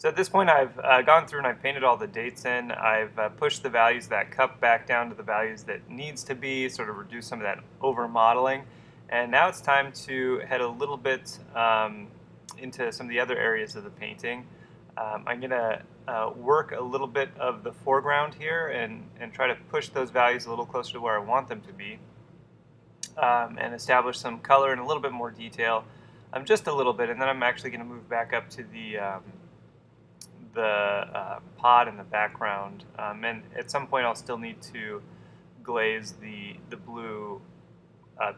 So at this point, I've gone through and I've painted all the dates in. I've pushed the values of that cup back down to the values that needs to be, sort of reduce some of that over modeling. And now it's time to head a little bit into some of the other areas of the painting. I'm going to work a little bit of the foreground here and try to push those values a little closer to where I want them to be, and establish some color and a little bit more detail, just a little bit. And then I'm actually going to move back up to the pod in the background, and at some point I'll still need to glaze the blue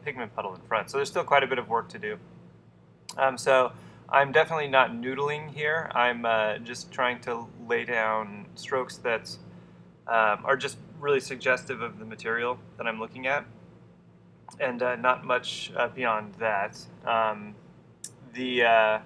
pigment puddle in front. So there's still quite a bit of work to do. So I'm definitely not noodling here. I'm just trying to lay down strokes that are just really suggestive of the material that I'm looking at, and not much beyond that. The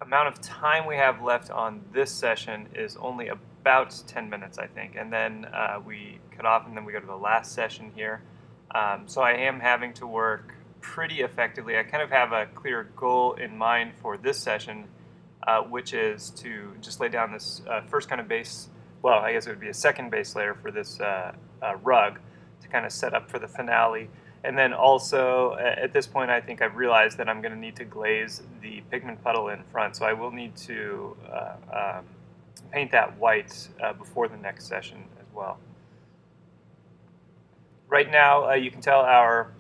amount of time we have left on this session is only about 10 minutes, I think, and then we cut off and then we go to the last session here. So I am having to work pretty effectively. I kind of have a clear goal in mind for this session, which is to just lay down this first kind of base, well, I guess it would be a second base layer for this rug to kind of set up for the finale. And then also, at this point, I think I've realized that I'm going to need to glaze the pigment puddle in front, so I will need to paint that white before the next session as well. Right now, you can tell our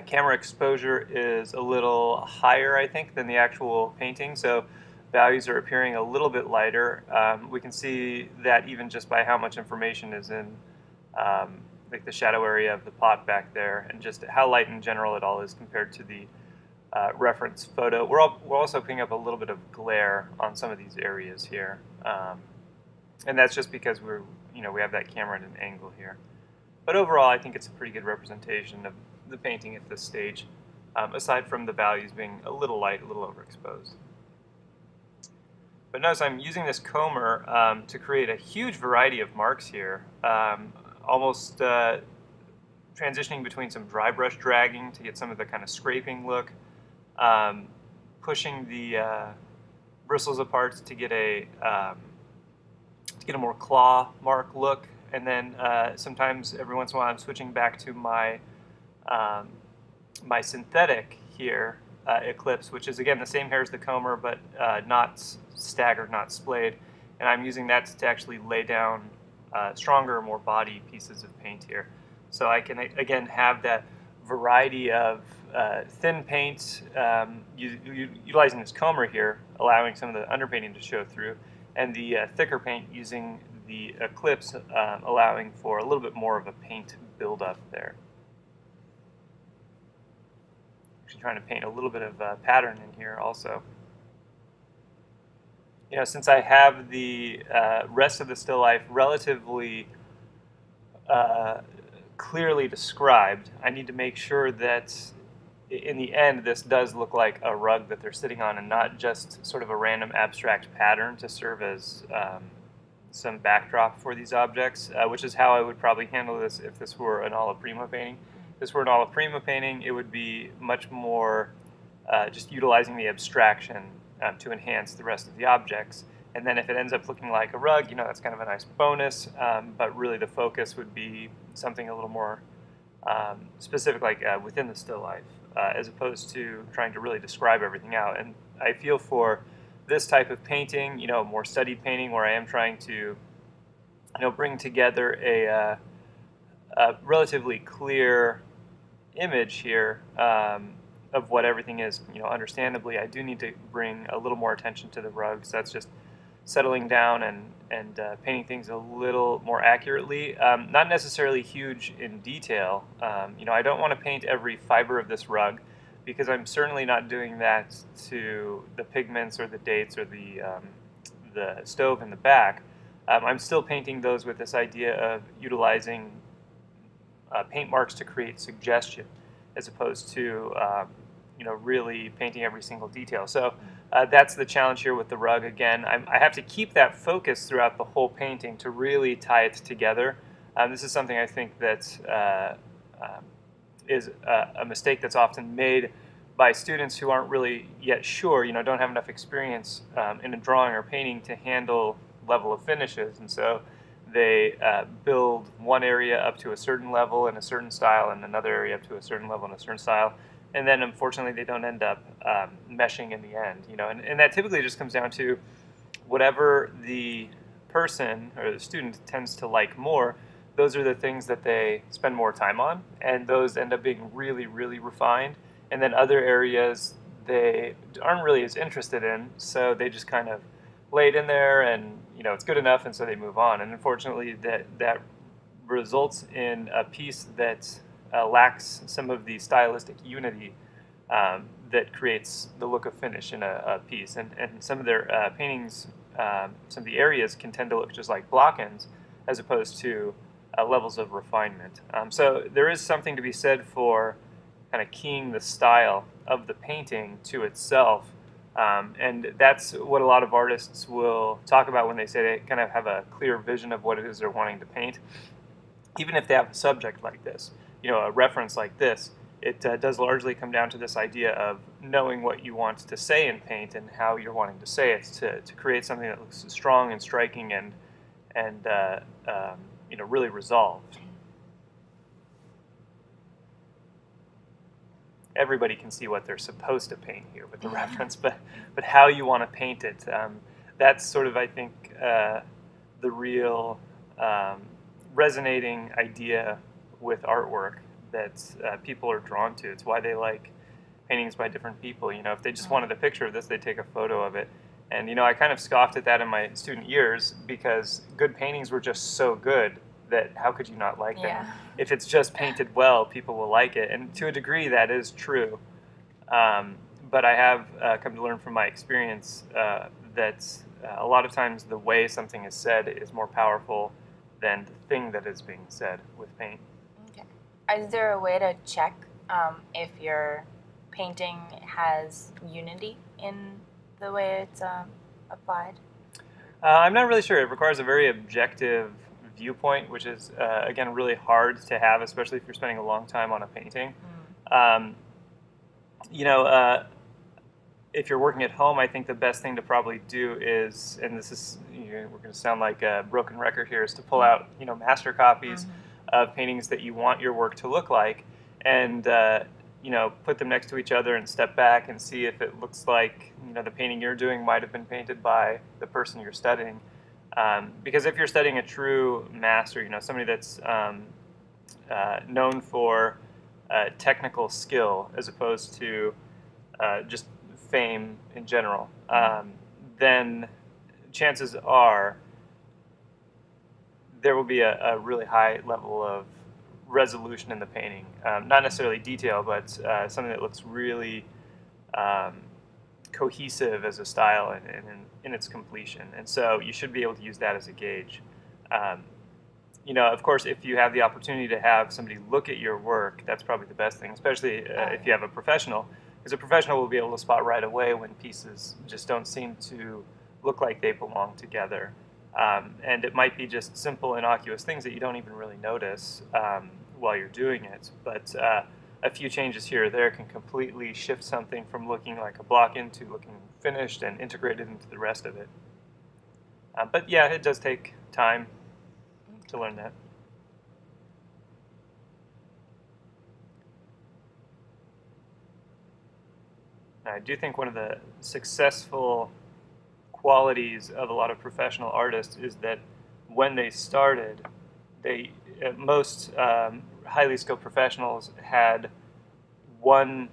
camera exposure is a little higher, I think, than the actual painting, so values are appearing a little bit lighter. We can see that even just by how much information is in like the shadow area of the pot back there, and just how light in general it all is compared to the reference photo. We're also picking up a little bit of glare on some of these areas here, and that's just because we have that camera at an angle here. But overall, I think it's a pretty good representation of the painting at this stage, aside from the values being a little light, a little overexposed. But notice I'm using this comber to create a huge variety of marks here, almost transitioning between some dry brush dragging to get some of the kind of scraping look, pushing the bristles apart to get a more claw mark look, and then sometimes every once in a while I'm switching back to my my synthetic here, Eclipse, which is again the same hair as the comber, but not staggered, not splayed, and I'm using that to actually lay down stronger, more body pieces of paint here. So I can again have that variety of thin paint, utilizing this comber here, allowing some of the underpainting to show through, and the thicker paint using the Eclipse, allowing for a little bit more of a paint buildup there. Actually trying to paint a little bit of pattern in here also. Since I have the rest of the still life relatively clearly described, I need to make sure that in the end this does look like a rug that they're sitting on, and not just sort of a random abstract pattern to serve as some backdrop for these objects, which is how I would probably handle this if this were an alla prima painting. If this were an alla prima painting, it would be much more just utilizing the abstraction to enhance the rest of the objects. And then if it ends up looking like a rug, that's kind of a nice bonus, but really the focus would be something a little more specific, like within the still life, as opposed to trying to really describe everything out. And I feel for this type of painting, more studied painting, where I am trying to bring together a relatively clear image here of what everything is. Understandably, I do need to bring a little more attention to the rugs. That's just settling down and painting things a little more accurately. Not necessarily huge in detail. I don't want to paint every fiber of this rug, because I'm certainly not doing that to the pigments or the dates or the stove in the back. I'm still painting those with this idea of utilizing paint marks to create suggestion, as opposed to really painting every single detail. So that's the challenge here with the rug. Again, I have to keep that focus throughout the whole painting to really tie it together. This is something I think that is a mistake that's often made by students who aren't really yet sure, don't have enough experience in a drawing or painting to handle level of finishes. And so they build one area up to a certain level in a certain style and another area up to a certain level in a certain style. And then unfortunately they don't end up meshing in the end, and that typically just comes down to whatever the person or the student tends to like more. Those are the things that they spend more time on, and those end up being really, really refined. And then other areas they aren't really as interested in, so they just kind of lay it in there, and it's good enough, and so they move on. And unfortunately, that results in a piece that lacks some of the stylistic unity that creates the look of finish in a piece. And some of their paintings, some of the areas can tend to look just like block-ins as opposed to levels of refinement. So there is something to be said for kind of keying the style of the painting to itself. And that's what a lot of artists will talk about when they say they kind of have a clear vision of what it is they're wanting to paint. Even if they have a subject like this, a reference like this, it does largely come down to this idea of knowing what you want to say in paint and how you're wanting to say it to create something that looks strong and striking and really resolved. Everybody can see what they're supposed to paint here with the reference, but how you want to paint it, that's sort of, I think, the real resonating idea with artwork that people are drawn to. It's why they like paintings by different people. If they just wanted a picture of this, they'd take a photo of it. And I kind of scoffed at that in my student years because good paintings were just so good that how could you not like them? Yeah. If it's just painted well, people will like it. And to a degree, that is true. But I have come to learn from my experience that a lot of times the way something is said is more powerful than the thing that is being said with paint. Okay. Is there a way to check if your painting has unity in the way it's applied? I'm not really sure. It requires a very objective viewpoint, which is, again, really hard to have, especially if you're spending a long time on a painting. If you're working at home, I think the best thing to probably do is, and this is, we're going to sound like a broken record here, is to pull out, master copies of paintings that you want your work to look like, and put them next to each other and step back and see if it looks like the painting you're doing might have been painted by the person you're studying. Because if you're studying a true master, somebody that's known for technical skill as opposed to just fame in general, then chances are there will be a really high level of resolution in the painting. Not necessarily detail, but something that looks really cohesive as a style and in its completion. And so you should be able to use that as a gauge. Of course, if you have the opportunity to have somebody look at your work, that's probably the best thing, especially if you have a professional, because a professional will be able to spot right away when pieces just don't seem to look like they belong together. And it might be just simple, innocuous things that you don't even really notice while you're doing it. But a few changes here or there can completely shift something from looking like a block into looking finished and integrated into the rest of it. But yeah, it does take time to learn that. I do think one of the successful qualities of a lot of professional artists is that when they started, most highly skilled professionals had one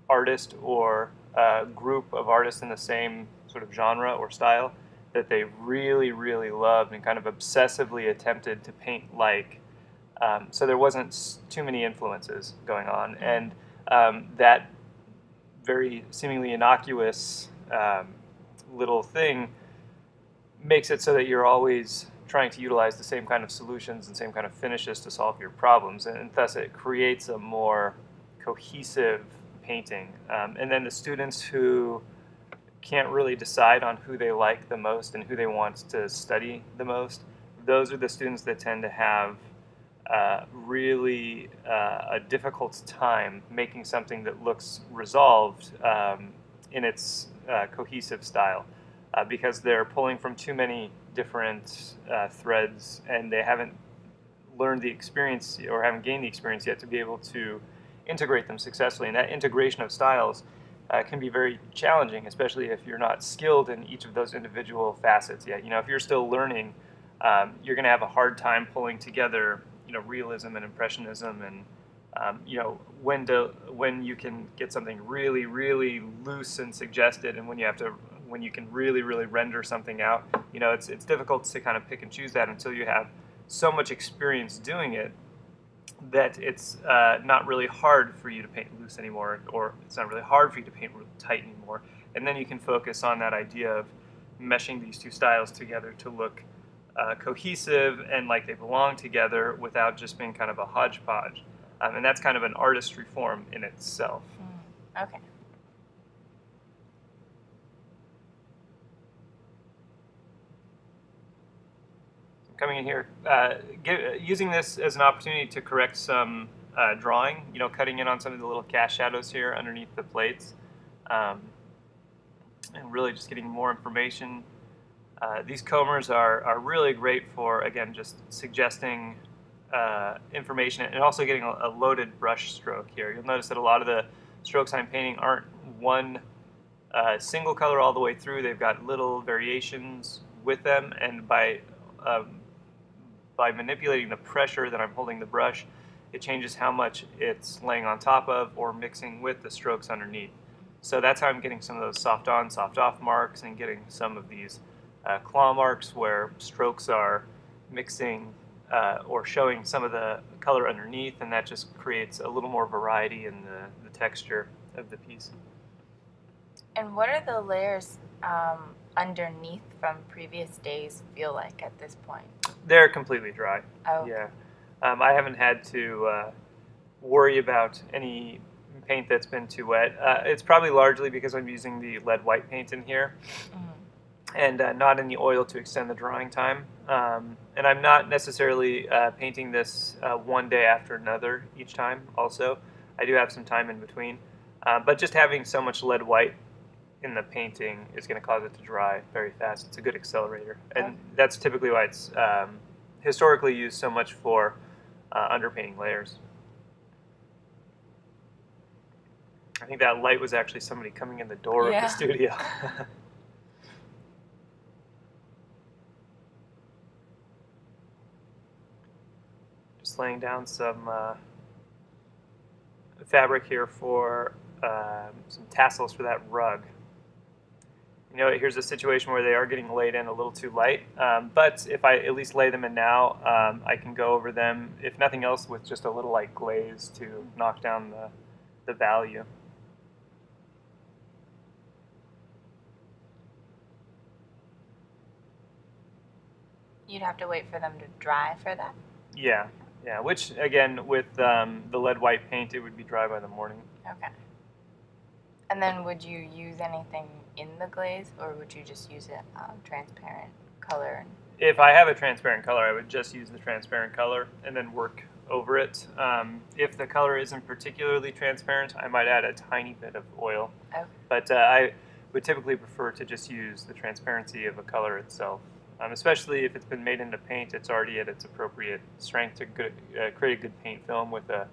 artist or a group of artists in the same sort of genre or style that they really, really loved and kind of obsessively attempted to paint like. So there wasn't too many influences going on, and that very seemingly innocuous little thing makes it so that you're always trying to utilize the same kind of solutions and same kind of finishes to solve your problems, and thus it creates a more cohesive painting. And then the students who can't really decide on who they like the most and who they want to study the most, those are the students that tend to have really a difficult time making something that looks resolved in its cohesive style because they're pulling from too many different threads and they haven't learned the experience or haven't gained the experience yet to be able to integrate them successfully. And that integration of styles can be very challenging, especially if you're not skilled in each of those individual facets yet. If you're still learning, you're going to have a hard time pulling together, realism and impressionism, and when you can get something really, really loose and suggested, and when you can really, really render something out. It's difficult to kind of pick and choose that until you have so much experience doing it that it's not really hard for you to paint loose anymore, or it's not really hard for you to paint really tight anymore. And then you can focus on that idea of meshing these two styles together to look cohesive and like they belong together without just being kind of a hodgepodge. And that's kind of an artistry form in itself. Okay. Coming in here, using this as an opportunity to correct some drawing, cutting in on some of the little cast shadows here underneath the plates, and really just getting more information. These combers are really great for, again, just suggesting information and also getting a loaded brush stroke here. You'll notice that a lot of the strokes I'm painting aren't one single color all the way through. They've got little variations with them, and by manipulating the pressure that I'm holding the brush, it changes how much it's laying on top of or mixing with the strokes underneath. So that's how I'm getting some of those soft on, soft off marks, and getting some of these claw marks where strokes are mixing or showing some of the color underneath, and that just creates a little more variety in the texture of the piece. And what are the layers underneath from previous days feel like at this point? They're completely dry. Oh. Yeah. I haven't had to worry about any paint that's been too wet. It's probably largely because I'm using the lead white paint in here. And not any oil to extend the drying time. And I'm not necessarily painting this one day after another each time also. I do have some time in between. But just having so much lead white in the painting is going to cause it to dry very fast. It's a good accelerator. And that's typically why it's historically used so much for underpainting layers. I think that light was actually somebody coming in the door of the studio. Just laying down some fabric here for some tassels for that rug. Here's a situation where they are getting laid in a little too light, but if I at least lay them in now, I can go over them, if nothing else, with just a little light glaze to knock down the value. You'd have to wait for them to dry for that? Yeah, which, again, with the lead white paint, it would be dry by the morning. Okay. And then would you use anything in the glaze, or would you just use a transparent color? If I have a transparent color, I would just use the transparent color and then work over it. If the color isn't particularly transparent, I might add a tiny bit of oil. Okay. But I would typically prefer to just use the transparency of a color itself. Especially if it's been made into paint, it's already at its appropriate strength to create a good paint film with a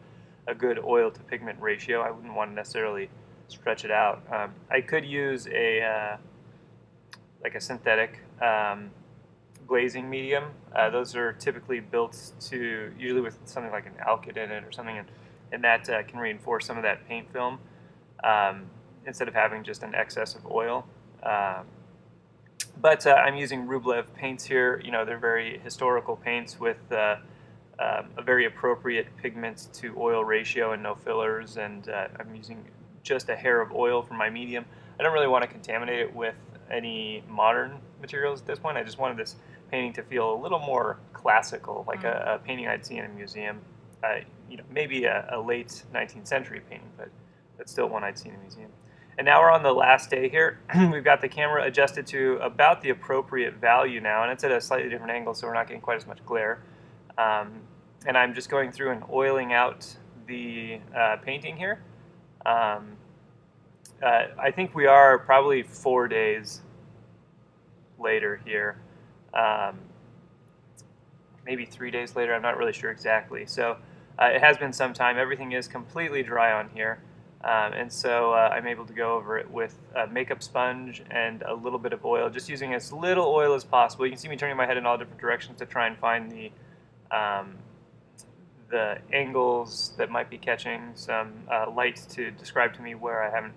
good oil to pigment ratio. I wouldn't want to necessarily stretch it out. I could use like a synthetic glazing medium. Those are typically built to, usually with something like an alkyd in it or something, and that can reinforce some of that paint film instead of having just an excess of oil. But I'm using Rublev paints here. They're very historical paints with a very appropriate pigment to oil ratio and no fillers, and I'm using just a hair of oil for my medium. I don't really want to contaminate it with any modern materials at this point. I just wanted this painting to feel a little more classical, like a painting I'd see in a museum. Maybe a late 19th century painting, but still one I'd see in a museum. And now we're on the last day here. We've got the camera adjusted to about the appropriate value now, and it's at a slightly different angle, so we're not getting quite as much glare. and I'm just going through and oiling out the painting here. I think we are probably 4 days later here. Um, maybe 3 days later, I'm not really sure exactly. So it has been some time. Everything is completely dry on here. And so I'm able to go over it with a makeup sponge and a little bit of oil, just using as little oil as possible. You can see me turning my head in all different directions to try and find the angles that might be catching some light to describe to me where I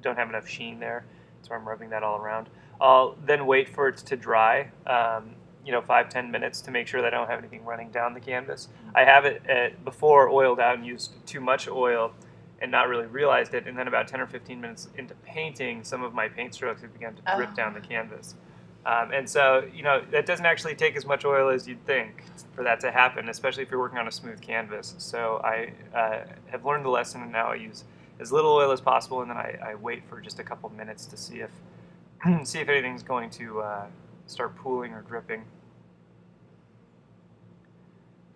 don't have enough sheen there. So I'm rubbing that all around. I'll then wait for it to dry, 5-10 minutes to make sure that I don't have anything running down the canvas. I have it before oiled out and used too much oil and not really realized it, and then about 10 or 15 minutes into painting, some of my paint strokes have begun to drip down the canvas. And so, that doesn't actually take as much oil as you'd think for that to happen, especially if you're working on a smooth canvas. So I have learned the lesson, and now I use as little oil as possible, and then I wait for just a couple minutes to see if anything's going to start pooling or dripping.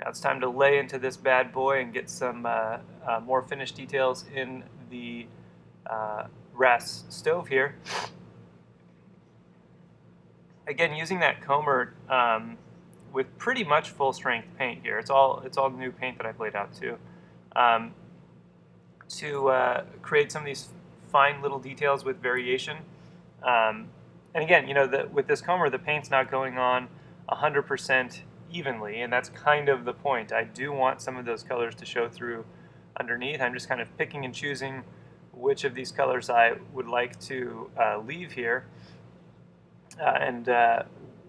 Now it's time to lay into this bad boy and get some more finished details in the brass stove here. Again, using that comber with pretty much full strength paint here. It's all new paint that I've laid out too. To create some of these fine little details with variation. And again, with this comber, the paint's not going on 100% evenly, and that's kind of the point. I do want some of those colors to show through underneath. I'm just kind of picking and choosing which of these colors I would like to leave here, and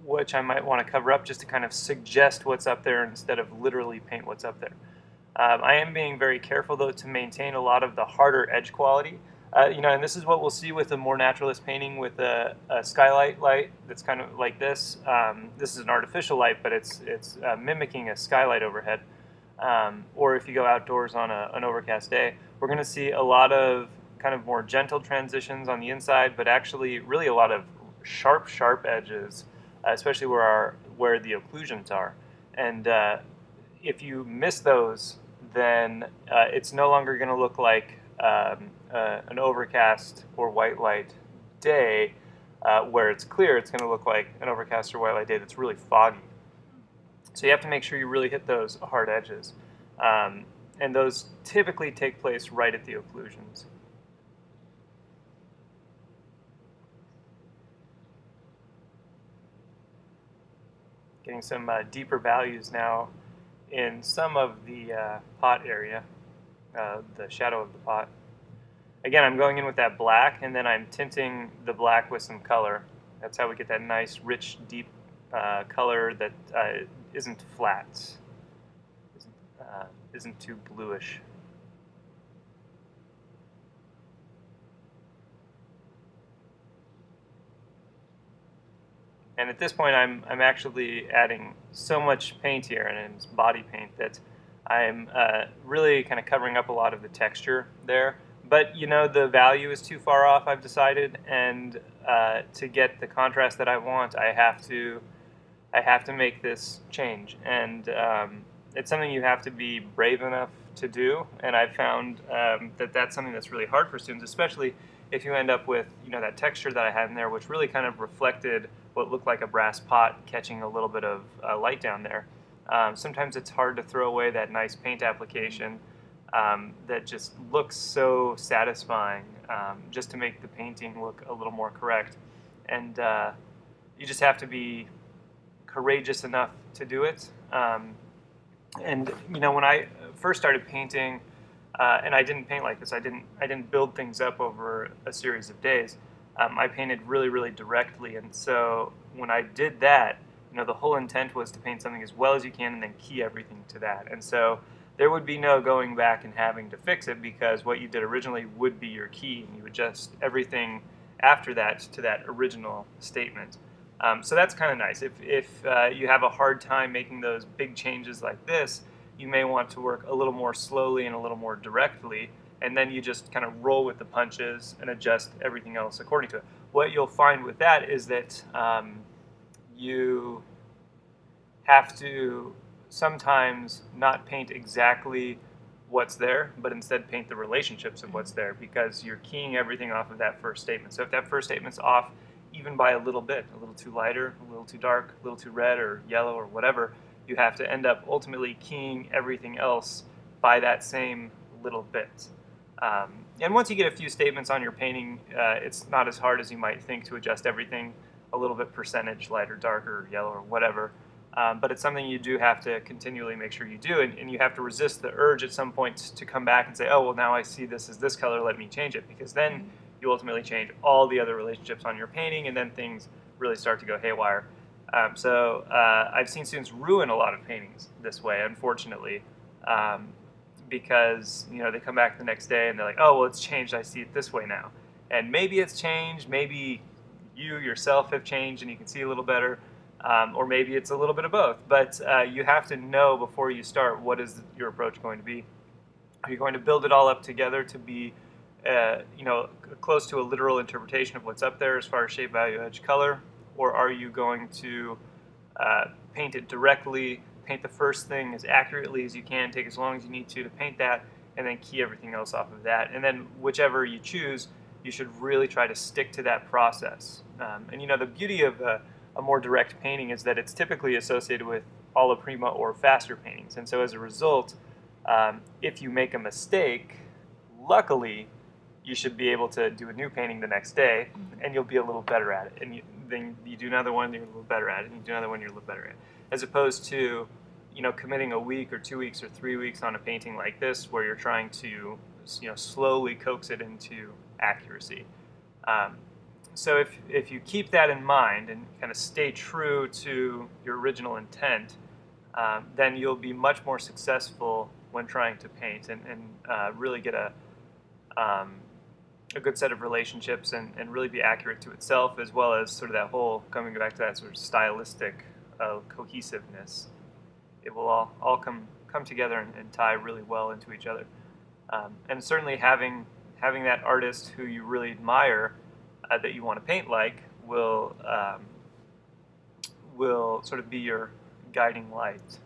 which I might want to cover up just to kind of suggest what's up there instead of literally paint what's up there. I am being very careful, though, to maintain a lot of the harder edge quality. And this is what we'll see with a more naturalist painting with a skylight light that's kind of like this. This is an artificial light, but it's mimicking a skylight overhead. Or if you go outdoors on an overcast day, we're going to see a lot of kind of more gentle transitions on the inside, but actually really a lot of sharp edges, especially where the occlusions are. And if you miss those, then it's no longer going to look like an overcast or white light day where it's clear. It's going to look like an overcast or white light day that's really foggy. So you have to make sure you really hit those hard edges. And those typically take place right at the occlusions. Getting some deeper values now in some of the pot area, the shadow of the pot. Again, I'm going in with that black, and then I'm tinting the black with some color. That's how we get that nice, rich, deep color that isn't flat, isn't too bluish. And at this point, I'm actually adding so much paint here, and it's body paint, that I'm really kind of covering up a lot of the texture there. But the value is too far off, I've decided, and to get the contrast that I want, I have to make this change. And it's something you have to be brave enough to do. And I've found that that's something that's really hard for students, especially if you end up with that texture that I had in there, which really kind of reflected what looked like a brass pot catching a little bit of light down there. Sometimes it's hard to throw away that nice paint application that just looks so satisfying, just to make the painting look a little more correct. And you just have to be courageous enough to do it. And when I first started painting, and I didn't paint like this, I didn't build things up over a series of days. I painted really directly, and so when I did that, the whole intent was to paint something as well as you can and then key everything to that. And so there would be no going back and having to fix it, because what you did originally would be your key, and you adjust everything after that to that original statement. So that's kind of nice. If you have a hard time making those big changes like this, you may want to work a little more slowly and a little more directly, and then you just kind of roll with the punches and adjust everything else according to it. What you'll find with that is that you have to sometimes not paint exactly what's there, but instead paint the relationships of what's there, because you're keying everything off of that first statement. So if that first statement's off even by a little bit, a little too lighter, a little too dark, a little too red or yellow or whatever, you have to end up ultimately keying everything else by that same little bit. And once you get a few statements on your painting, it's not as hard as you might think to adjust everything a little bit percentage, lighter, darker, yellow, or whatever. But it's something you do have to continually make sure you do, and you have to resist the urge at some point to come back and say, oh, well, now I see this as this color, let me change it, because then you ultimately change all the other relationships on your painting, and then things really start to go haywire. So I've seen students ruin a lot of paintings this way, unfortunately, because they come back the next day and they're like, oh, well, it's changed, I see it this way now. And maybe it's changed, maybe you yourself have changed and you can see a little better, or maybe it's a little bit of both. But you have to know before you start, what is your approach going to be? Are you going to build it all up together to be close to a literal interpretation of what's up there as far as shape, value, edge, color? Or are you going to paint it directly, paint the first thing as accurately as you can, take as long as you need to paint that, and then key everything else off of that? And then whichever you choose, you should really try to stick to that process. And the beauty of a more direct painting is that it's typically associated with alla prima or faster paintings. And so as a result, if you make a mistake, luckily, you should be able to do a new painting the next day, and you'll be a little better at it. And then you do another one, you're a little better at it, and you do another one, you're a little better at it. As opposed to, committing a week or 2 weeks or 3 weeks on a painting like this, where you're trying to, slowly coax it into accuracy. So if you keep that in mind and kind of stay true to your original intent, then you'll be much more successful when trying to paint and really get a good set of relationships and really be accurate to itself, as well as sort of that whole, coming back to that sort of stylistic cohesiveness. It will all come together and tie really well into each other. And certainly having that artist who you really admire, that you want to paint like, will sort of be your guiding light.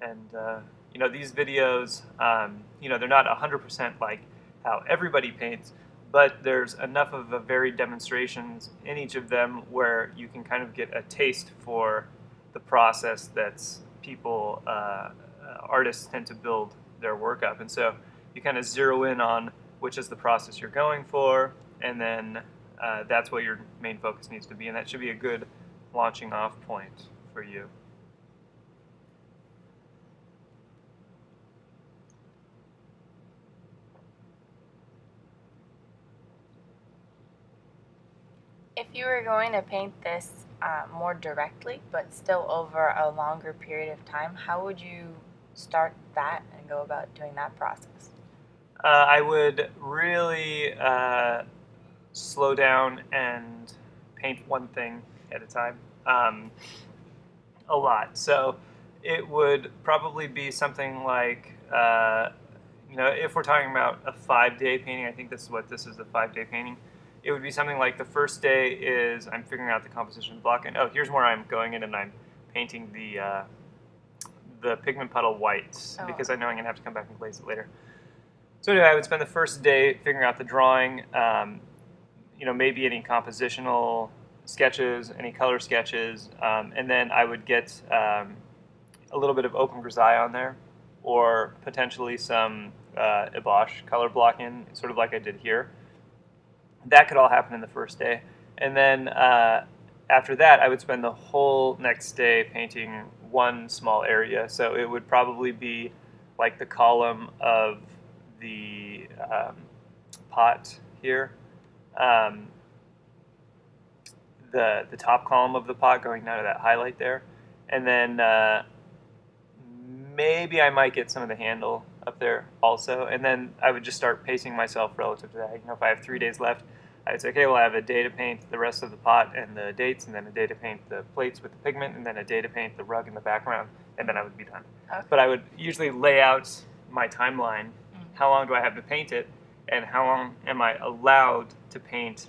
And these videos, they're not 100% like how everybody paints, but there's enough of a varied demonstrations in each of them where you can kind of get a taste for the process that's artists tend to build their work up. And so you kind of zero in on which is the process you're going for, and then that's what your main focus needs to be, and that should be a good launching off point for you. If you were going to paint this more directly, but still over a longer period of time, how would you start that and go about doing that process? I would really slow down and paint one thing at a time, a lot. So it would probably be something like, if we're talking about a 5-day painting, I think this is a 5-day painting. It would be something like the first day is I'm figuring out the composition of the block, and here's where I'm going in and I'm painting the pigment puddle white, because I know I'm going to have to come back and glaze it later. So anyway, I would spend the first day figuring out the drawing, maybe any compositional sketches, any color sketches, and then I would get a little bit of open grisaille on there, or potentially some Ebosh color block in, sort of like I did here. That could all happen in the first day. And then after that, I would spend the whole next day painting one small area. So it would probably be like the column of the pot here, the top column of the pot going down to that highlight there. And then maybe I might get some of the handle up there also, and then I would just start pacing myself relative to that. If I have 3 days left, I would say, okay, well, I have a day to paint the rest of the pot and the dates, and then a day to paint the plates with the pigment, and then a day to paint the rug in the background, and then I would be done. Okay. But I would usually lay out my timeline. How long do I have to paint it, and how long am I allowed to paint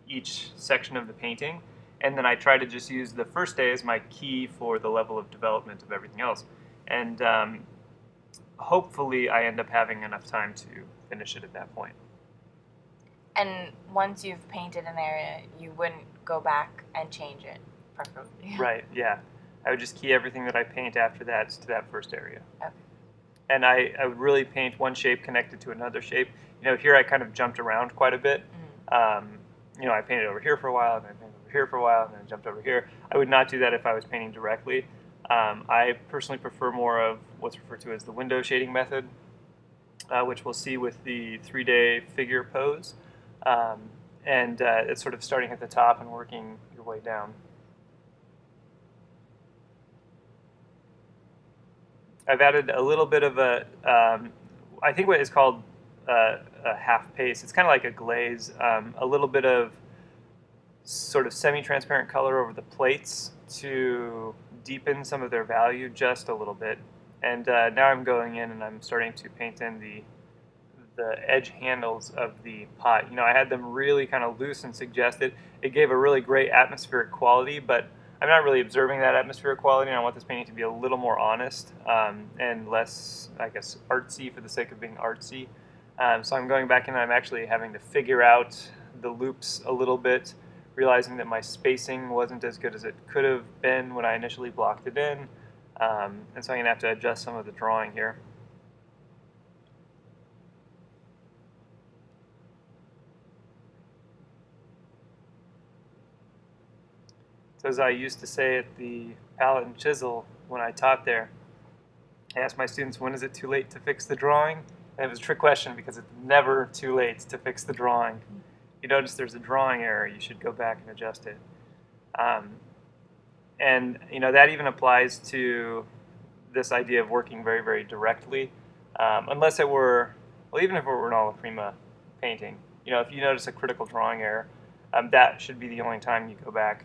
each section of the painting? And then I try to just use the first day as my key for the level of development of everything else. and hopefully I end up having enough time to finish it at that point. And once you've painted an area, you wouldn't go back and change it, preferably. Right, yeah. I would just key everything that I paint after that to that first area. Okay. And I would really paint one shape connected to another shape. Here I kind of jumped around quite a bit. I painted over here for a while, and then I painted over here for a while, and then I jumped over here. I would not do that if I was painting directly. I personally prefer more of what's referred to as the window shading method, which we'll see with the 3-day figure pose. It's sort of starting at the top and working your way down. I've added a little bit of I think what is called a half paste. It's kind of like a glaze, a little bit of sort of semi-transparent color over the plates to deepen some of their value just a little bit. And now I'm going in and I'm starting to paint in the edge handles of the pot. I had them really kind of loose and suggested. It gave a really great atmospheric quality, but I'm not really observing that atmospheric quality, and I want this painting to be a little more honest and less, I guess, artsy for the sake of being artsy. So I'm going back in and I'm actually having to figure out the loops a little bit, realizing that my spacing wasn't as good as it could have been when I initially blocked it in. And so I'm going to have to adjust some of the drawing here. So as I used to say at the palette and chisel when I taught there, I asked my students, when is it too late to fix the drawing? And it was a trick question because it's never too late to fix the drawing. If you notice there's a drawing error, you should go back and adjust it. That even applies to this idea of working very, very directly. Unless it were, well, even if it were an alla prima painting, if you notice a critical drawing error, that should be the only time you go back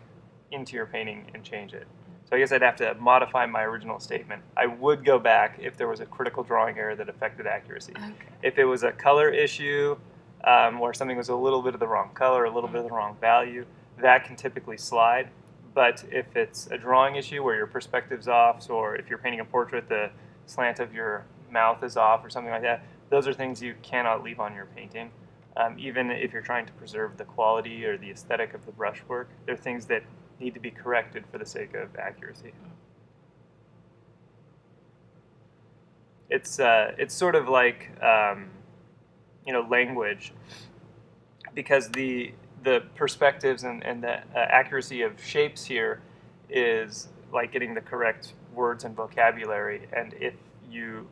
into your painting and change it. So I guess I'd have to modify my original statement. I would go back if there was a critical drawing error that affected accuracy. Okay. If it was a color issue, where something was a little bit of the wrong color, a little bit of the wrong value, that can typically slide. But if it's a drawing issue where your perspective's off, or if you're painting a portrait, the slant of your mouth is off or something like that, those are things you cannot leave on your painting. Even if you're trying to preserve the quality or the aesthetic of the brushwork, they're things that need to be corrected for the sake of accuracy. It's sort of like language, because the perspectives and the accuracy of shapes here is like getting the correct words and vocabulary, and if you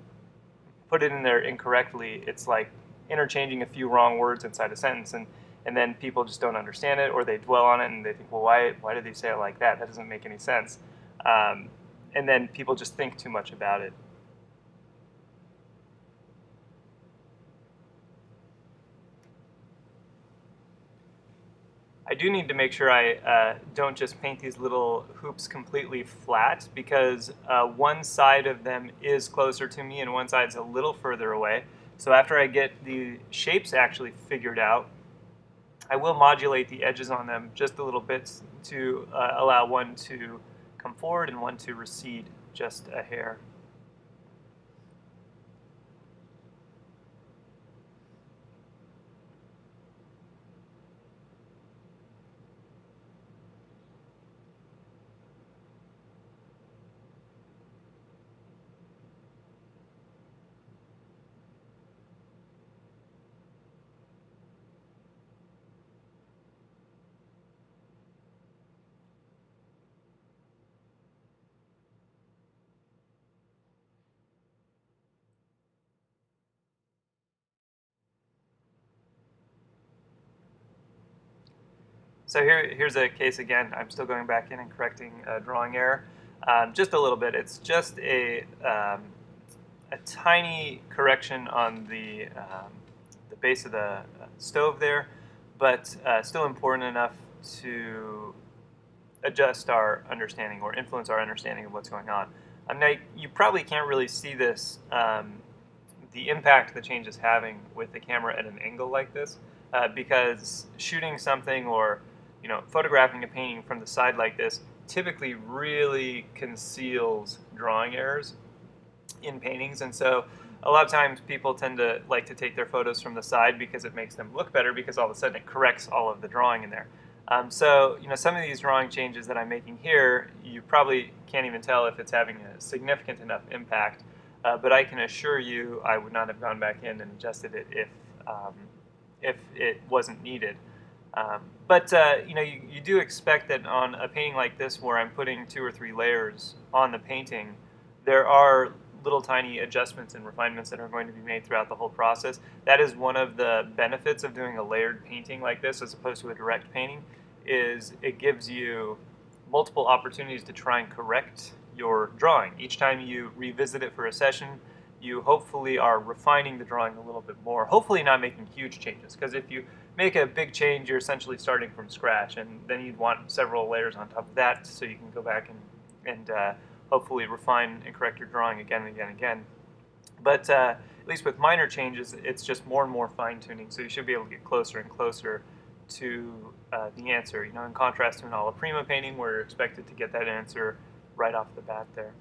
put it in there incorrectly, it's like interchanging a few wrong words inside a sentence, and then people just don't understand it, or they dwell on it and they think, well, why did they say it like that? That doesn't make any sense. And then people just think too much about it. I do need to make sure I don't just paint these little hoops completely flat, because one side of them is closer to me and one side's a little further away. So after I get the shapes actually figured out, I will modulate the edges on them just a little bit to allow one to come forward and one to recede just a hair. So here's a case again. I'm still going back in and correcting a drawing error, just a little bit. It's just a tiny correction on the base of the stove there, but still important enough to adjust our understanding or influence our understanding of what's going on. Now, you probably can't really see this, the impact the change is having with the camera at an angle like this, because shooting something or photographing a painting from the side like this typically really conceals drawing errors. in paintings. And so a lot of times people tend to like to take their photos from the side because it makes them look better, because all of a sudden it corrects all of the drawing in there. So, some of these drawing changes that I'm making here, you probably can't even tell if it's having a significant enough impact, but I can assure you I would not have gone back in and adjusted it if it wasn't needed. But you do expect that on a painting like this, where I'm putting 2 or 3 layers on the painting, there are little tiny adjustments and refinements that are going to be made throughout the whole process. That is one of the benefits of doing a layered painting like this as opposed to a direct painting, is it gives you multiple opportunities to try and correct your drawing. Each time you revisit it for a session, you hopefully are refining the drawing a little bit more, hopefully not making huge changes, because if you make a big change, you're essentially starting from scratch, and then you'd want several layers on top of that so you can go back and hopefully refine and correct your drawing again and again and again. But at least with minor changes, it's just more and more fine-tuning, so you should be able to get closer and closer to the answer, in contrast to an alla prima painting where you're expected to get that answer right off the bat there.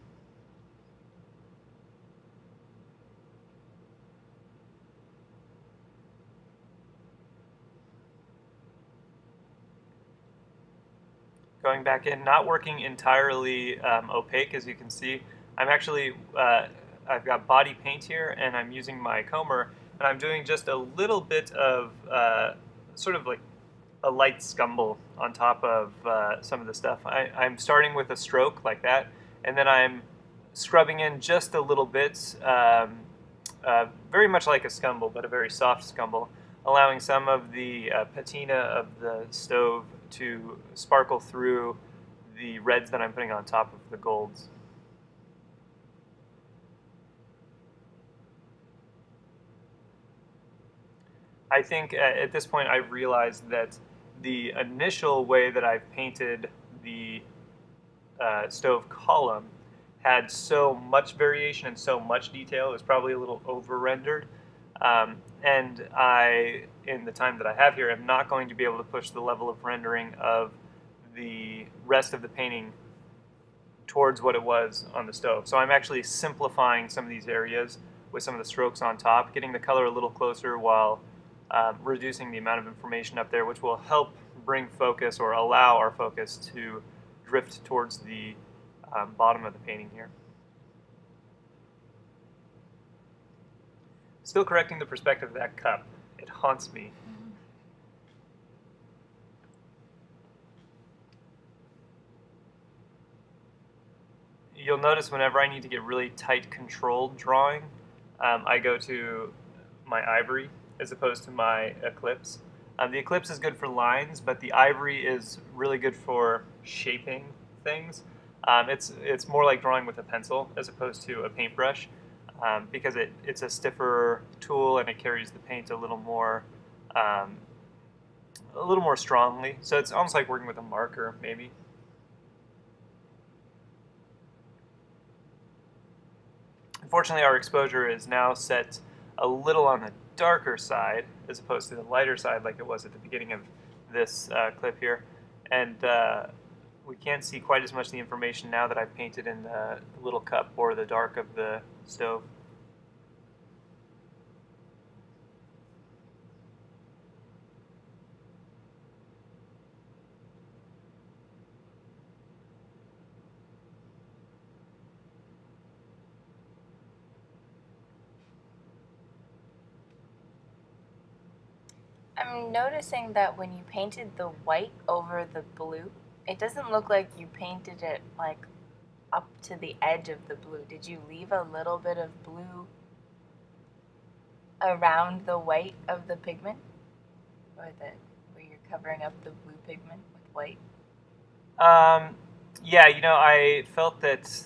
Going back in, not working entirely opaque, as you can see. I'm actually, I've got body paint here, and I'm using my comber, and I'm doing just a little bit of sort of like a light scumble on top of some of the stuff. I'm starting with a stroke like that, and then I'm scrubbing in just a little bit, very much like a scumble, but a very soft scumble, allowing some of the patina of the stove to sparkle through the reds that I'm putting on top of the golds. I think at this point I've realized that the initial way that I've painted the stove column had so much variation and so much detail, it was probably a little over-rendered. And I, in the time that I have here, am not going to be able to push the level of rendering of the rest of the painting towards what it was on the stove. So I'm actually simplifying some of these areas with some of the strokes on top, getting the color a little closer while reducing the amount of information up there, which will help bring focus, or allow our focus to drift towards the bottom of the painting here. Still correcting the perspective of that cup. It haunts me. You'll notice whenever I need to get really tight controlled drawing, I go to my ivory as opposed to my eclipse. The eclipse is good for lines, but the ivory is really good for shaping things. It's more like drawing with a pencil as opposed to a paintbrush, because it's a stiffer tool and it carries the paint a little more strongly. So it's almost like working with a marker, maybe. Unfortunately, our exposure is now set a little on the darker side as opposed to the lighter side like it was at the beginning of this clip here. And we can't see quite as much of the information now that I've painted in the little cup or the dark of the stove. I'm noticing that when you painted the white over the blue, it doesn't look like you painted it like up to the edge of the blue. Did you leave a little bit of blue around the white of the pigment? Or where you're covering up the blue pigment with white? Yeah, I felt that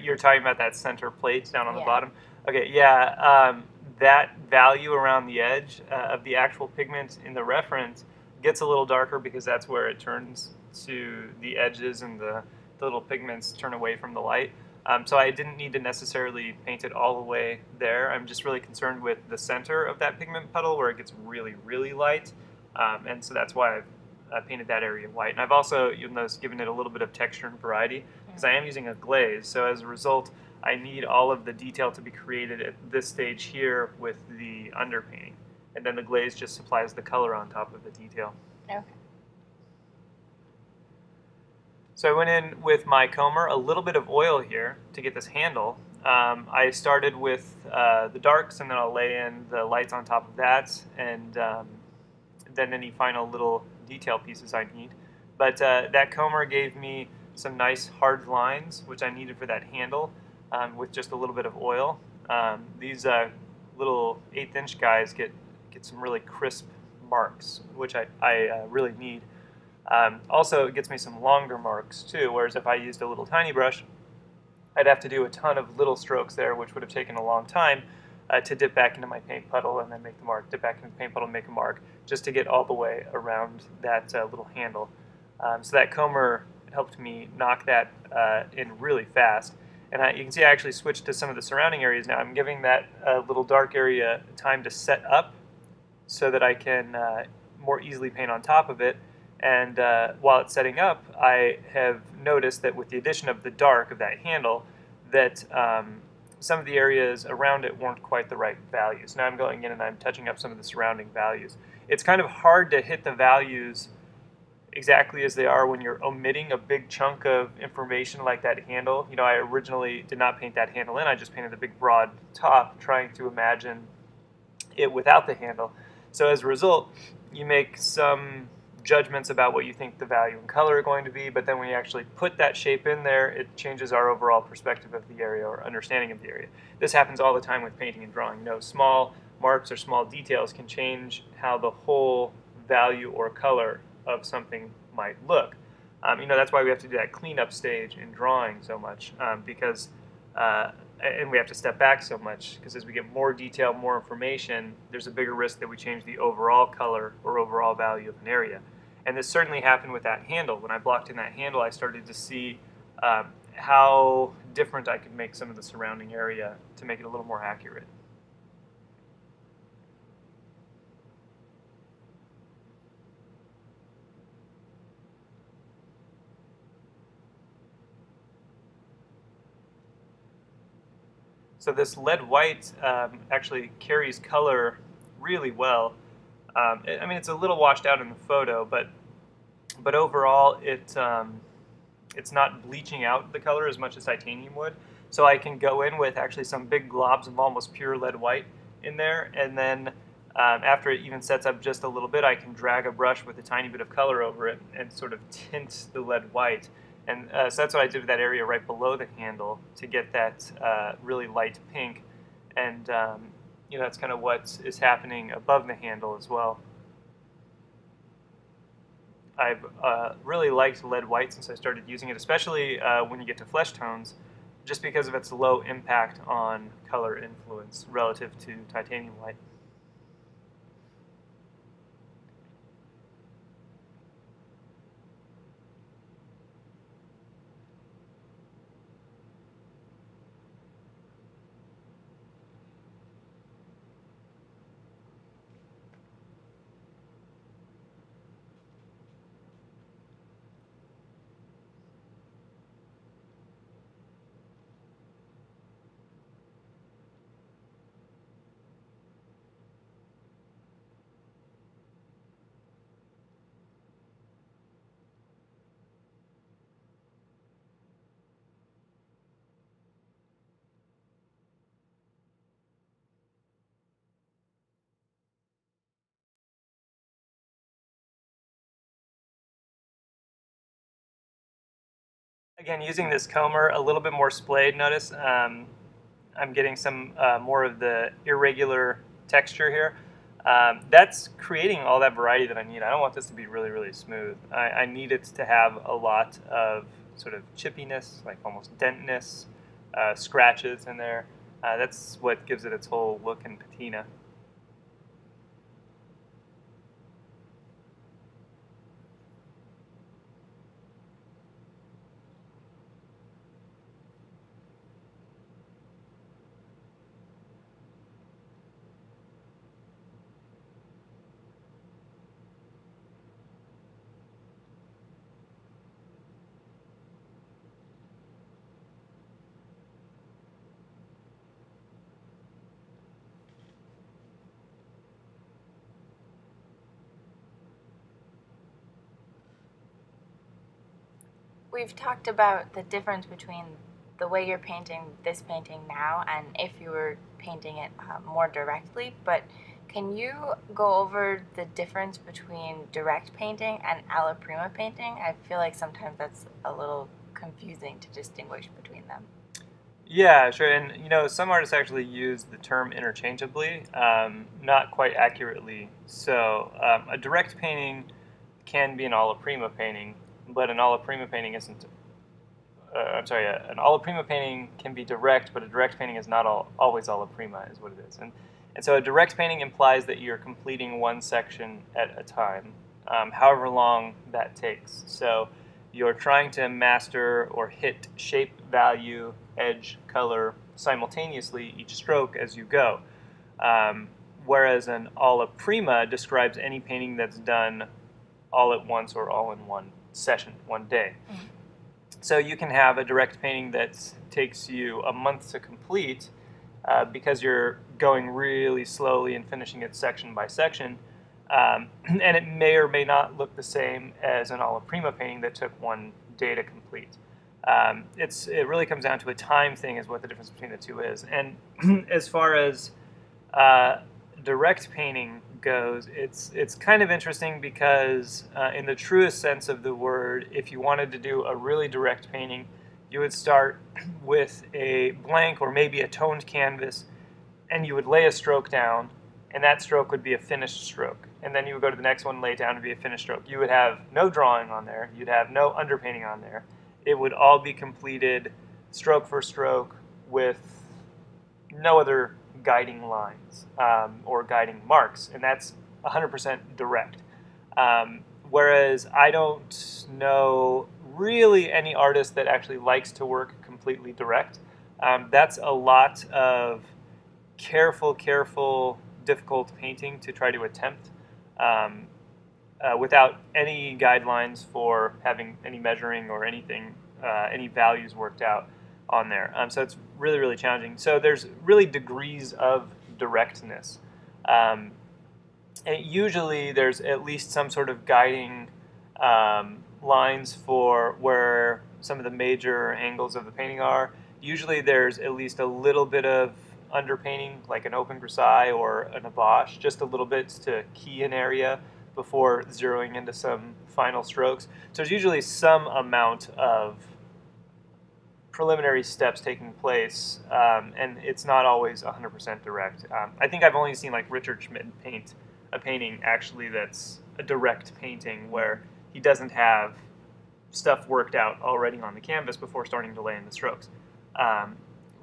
you're talking about that center plate down on the bottom. Okay, yeah, that value around the edge of the actual pigment in the reference gets a little darker because that's where it turns to the edges, and the little pigments turn away from the light. So I didn't need to necessarily paint it all the way there. I'm just really concerned with the center of that pigment puddle where it gets really, really light. And so that's why I've painted that area white. And I've also, you'll notice, given it a little bit of texture and variety because I am using a glaze. So as a result, I need all of the detail to be created at this stage here with the underpainting. And then the glaze just supplies the color on top of the detail. Okay. So I went in with my comber, a little bit of oil here to get this handle. I started with the darks, and then I'll lay in the lights on top of that, and then any final little detail pieces I need. But that comber gave me some nice hard lines, which I needed for that handle, with just a little bit of oil. These little 1/8 inch guys get some really crisp marks, which I really need. Also, it gets me some longer marks too, whereas if I used a little tiny brush, I'd have to do a ton of little strokes there, which would have taken a long time to dip back into my paint puddle and then make the mark, dip back into the paint puddle and make a mark, just to get all the way around that little handle. So that comber helped me knock that in really fast. And you can see I actually switched to some of the surrounding areas now. I'm giving that little dark area time to set up so that I can more easily paint on top of it. And while it's setting up, I have noticed that with the addition of the dark of that handle, that some of the areas around it weren't quite the right values. Now I'm going in and I'm touching up some of the surrounding values. It's kind of hard to hit the values exactly as they are when you're omitting a big chunk of information like that handle. You know, I originally did not paint that handle in. I just painted the big broad top, trying to imagine it without the handle. So as a result, you make some judgments about what you think the value and color are going to be, but then when you actually put that shape in there, it changes our overall perspective of the area or understanding of the area. This happens all the time with painting and drawing. You know, small marks or small details can change how the whole value or color of something might look. You know, that's why we have to do that cleanup stage in drawing so much, because and we have to step back so much, because as we get more detail, more information, there's a bigger risk that we change the overall color or overall value of an area. And this certainly happened with that handle. When I blocked in that handle, I started to see how different I could make some of the surrounding area to make it a little more accurate. So this lead white actually carries color really well. I mean, it's a little washed out in the photo, but overall, it's not bleaching out the color as much as titanium would. So I can go in with actually some big globs of almost pure lead white in there, and then after it even sets up just a little bit, I can drag a brush with a tiny bit of color over it and sort of tint the lead white. And so that's what I did with that area right below the handle to get that really light pink. And you know, that's kind of what is happening above the handle as well. I've really liked lead white since I started using it, especially when you get to flesh tones, just because of its low impact on color influence relative to titanium white. Again, using this comber, a little bit more splayed, notice I'm getting some more of the irregular texture here. That's creating all that variety that I need. I don't want this to be really, really smooth. I need it to have a lot of sort of chippiness, like almost dentness, scratches in there. That's what gives it its whole look and patina. We've talked about the difference between the way you're painting this painting now and if you were painting it more directly, but can you go over the difference between direct painting and alla prima painting? I feel like sometimes that's a little confusing to distinguish between them. Yeah, sure. And some artists actually use the term interchangeably, not quite accurately. So a direct painting can be an alla prima painting, but an alla prima painting isn't. I'm sorry, an alla prima painting can be direct, but a direct painting is not always alla prima, is what it is. And so a direct painting implies that you're completing one section at a time, however long that takes. So you're trying to master or hit shape, value, edge, color simultaneously each stroke as you go. Whereas an alla prima describes any painting that's done all at once or all in one session, one day. Mm-hmm. So you can have a direct painting that takes you a month to complete because you're going really slowly and finishing it section by section. And it may or may not look the same as an alla prima painting that took one day to complete. It really comes down to a time thing is what the difference between the two is. And as far as direct painting goes, it's kind of interesting because in the truest sense of the word, if you wanted to do a really direct painting, you would start with a blank or maybe a toned canvas, and you would lay a stroke down, and that stroke would be a finished stroke. And then you would go to the next one, lay it down to be a finished stroke. You would have no drawing on there. You'd have no underpainting on there. It would all be completed stroke for stroke with no other guiding lines or guiding marks, and that's 100% direct. Whereas I don't know really any artist that actually likes to work completely direct. That's a lot of careful, difficult painting to try to attempt without any guidelines for having any measuring or anything, any values worked out on there. So it's really, really challenging. So there's really degrees of directness. And usually there's at least some sort of guiding lines for where some of the major angles of the painting are. Usually there's at least a little bit of underpainting, like an open grisaille or an abache, just a little bit to key an area before zeroing into some final strokes. So there's usually some amount of preliminary steps taking place, and it's not always 100% direct. I think I've only seen like Richard Schmidt paint a painting actually that's a direct painting where he doesn't have stuff worked out already on the canvas before starting to lay in the strokes.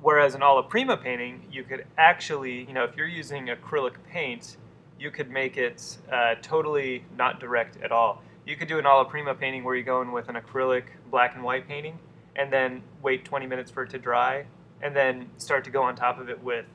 Whereas an alla prima painting, you could actually, if you're using acrylic paint, you could make it totally not direct at all. You could do an alla prima painting where you go in with an acrylic black and white painting and then wait 20 minutes for it to dry and then start to go on top of it with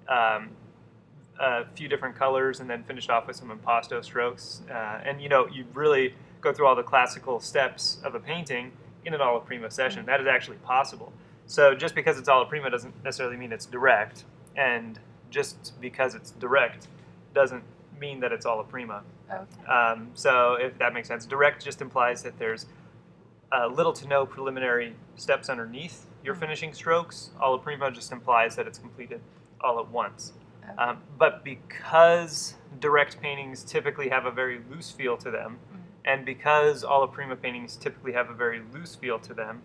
a few different colors and then finish off with some impasto strokes. And you really go through all the classical steps of a painting in an alla prima session. That is actually possible. So just because it's alla prima doesn't necessarily mean it's direct, and just because it's direct doesn't mean that it's alla prima. Okay. So if that makes sense, direct just implies that there's little to no preliminary steps underneath your finishing strokes. Alla prima just implies that it's completed all at once. Okay. But because direct paintings typically have a very loose feel to them, and because alla prima paintings typically have a very loose feel to them,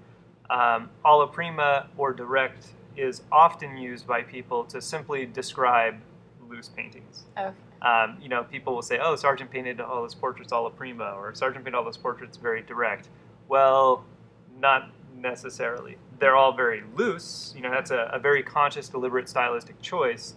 alla prima or direct is often used by people to simply describe loose paintings. Okay. People will say, "Oh, Sargent painted all his portraits alla prima," or "Sargent painted all his portraits very direct." Well, not necessarily. They're all very loose. That's a very conscious, deliberate stylistic choice.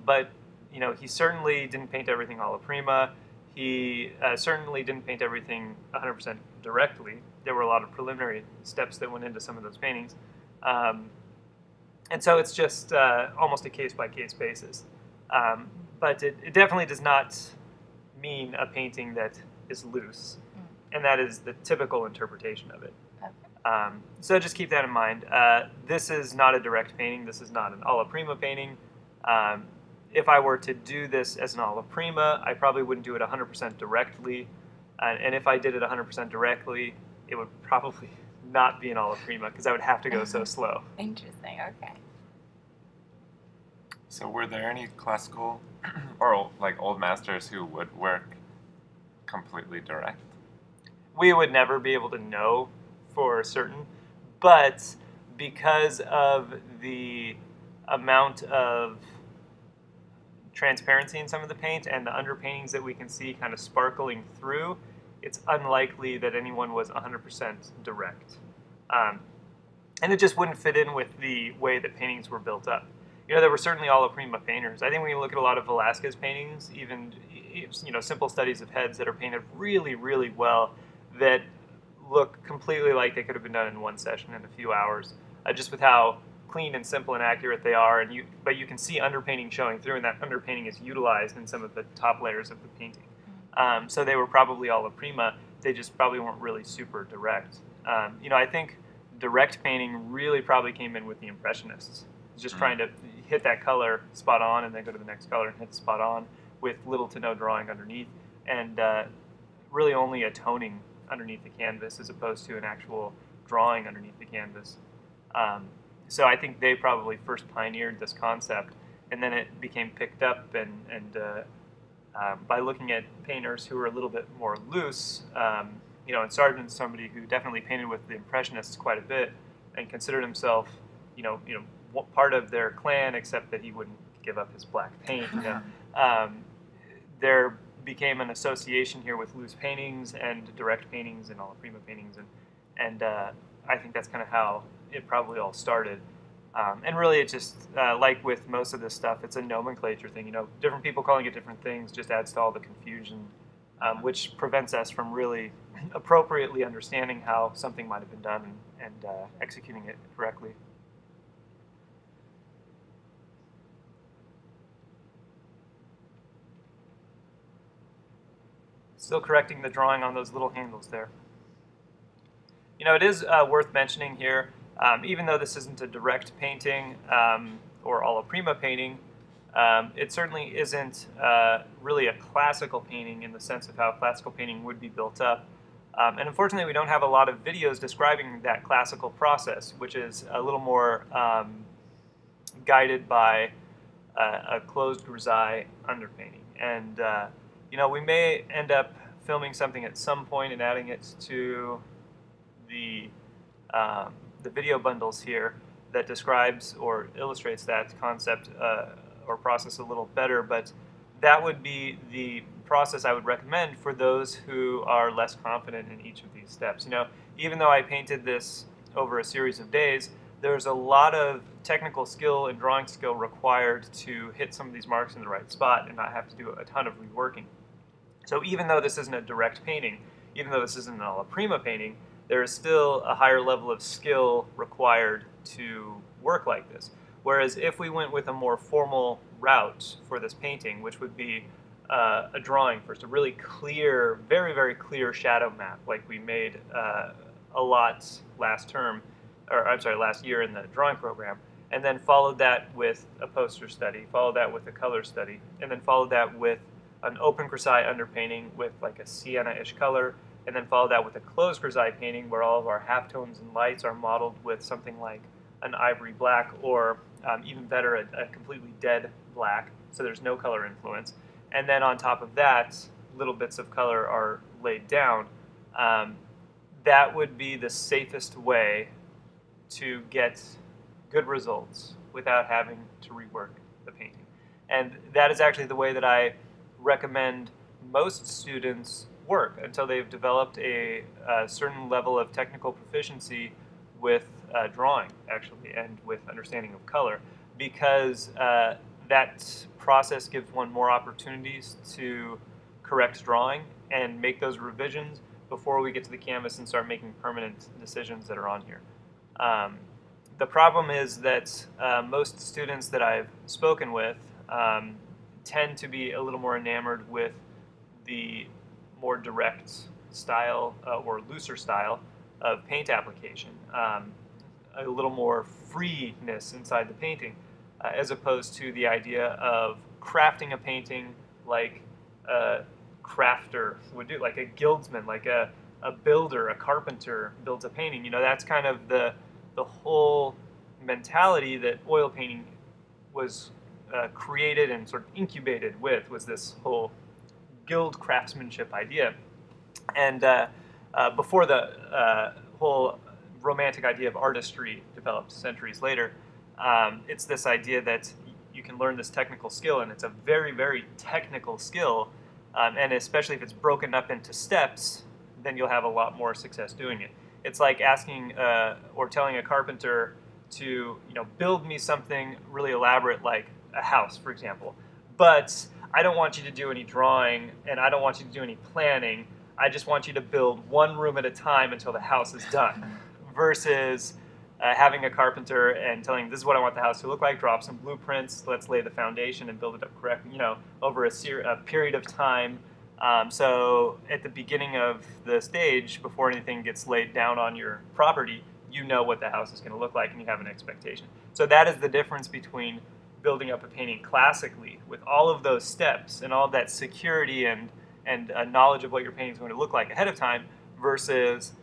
But he certainly didn't paint everything alla prima. He certainly didn't paint everything 100% directly. There were a lot of preliminary steps that went into some of those paintings. And so it's just almost a case-by-case basis. But it definitely does not mean a painting that is loose. And that is the typical interpretation of it. Okay. So just keep that in mind. This is not a direct painting. This is not an alla prima painting. If I were to do this as an alla prima, I probably wouldn't do it 100% directly. And if I did it 100% directly, it would probably not be an alla prima because I would have to go so slow. Interesting. Okay. So were there any classical or like old masters who would work completely direct? We would never be able to know for certain, but because of the amount of transparency in some of the paint and the underpaintings that we can see kind of sparkling through, it's unlikely that anyone was 100% direct. And it just wouldn't fit in with the way that paintings were built up. You know, there were certainly alla prima painters. I think when you look at a lot of Velázquez paintings, even simple studies of heads that are painted really, really well, that look completely like they could have been done in one session in a few hours, just with how clean and simple and accurate they are. But you can see underpainting showing through, and that underpainting is utilized in some of the top layers of the painting. So they were probably alla prima. They just probably weren't really super direct. I think direct painting really probably came in with the Impressionists. Just trying to hit that color spot on and then go to the next color and hit spot on with little to no drawing underneath, and really only a toning underneath the canvas as opposed to an actual drawing underneath the canvas. So I think they probably first pioneered this concept, and then it became picked up, and by looking at painters who were a little bit more loose, and Sargent's somebody who definitely painted with the Impressionists quite a bit and considered himself, part of their clan, except that he wouldn't give up his black paint. There became an association here with loose paintings and direct paintings and alla prima paintings, and I think that's kind of how it probably all started. And really, it just like with most of this stuff, it's a nomenclature thing. Different people calling it different things just adds to all the confusion, which prevents us from really appropriately understanding how something might have been done and executing it correctly. Still correcting the drawing on those little handles there. It is worth mentioning here, even though this isn't a direct painting or alla prima painting, it certainly isn't really a classical painting in the sense of how classical painting would be built up. And unfortunately, we don't have a lot of videos describing that classical process, which is a little more guided by a closed grisaille underpainting. And we may end up filming something at some point and adding it to the video bundles here that describes or illustrates that concept or process a little better. But that would be the process I would recommend for those who are less confident in each of these steps. Even though I painted this over a series of days, there's a lot of technical skill and drawing skill required to hit some of these marks in the right spot and not have to do a ton of reworking. So even though this isn't a direct painting, even though this isn't an alla prima painting, there is still a higher level of skill required to work like this. Whereas if we went with a more formal route for this painting, which would be a drawing first, a really clear, very, very clear shadow map, like we made a lot last year in the drawing program, and then followed that with a poster study, followed that with a color study, and then followed that with an open grisaille underpainting with like a sienna-ish color, and then followed that with a closed grisaille painting where all of our halftones and lights are modeled with something like an ivory black, or even better, a completely dead black, so there's no color influence. And then on top of that, little bits of color are laid down. That would be the safest way to get good results without having to rework the painting. And that is actually the way that I recommend most students work until they've developed a certain level of technical proficiency with drawing, actually, and with understanding of color, because that process gives one more opportunities to correct drawing and make those revisions before we get to the canvas and start making permanent decisions that are on here. The problem is that most students that I've spoken with tend to be a little more enamored with the more direct style or looser style of paint application, a little more freeness inside the painting, as opposed to the idea of crafting a painting like a crafter would do, like a guildsman, like a a builder, a carpenter builds a painting. You know, that's kind of the whole mentality that oil painting was created and sort of incubated with, was this whole guild craftsmanship idea. And before the whole romantic idea of artistry developed centuries later, it's this idea that you can learn this technical skill, and it's a very, very technical skill, and especially if it's broken up into steps, then you'll have a lot more success doing it. It's like asking or telling a carpenter to build me something really elaborate like a house, for example, but I don't want you to do any drawing, and I don't want you to do any planning. I just want you to build one room at a time until the house is done, versus having a carpenter and telling him, this is what I want the house to look like, drop some blueprints, let's lay the foundation and build it up correctly, over a period of time. So at the beginning of the stage, before anything gets laid down on your property, you know what the house is going to look like and you have an expectation. So that is the difference between building up a painting classically with all of those steps and all of that security and knowledge of what your painting is going to look like ahead of time, versus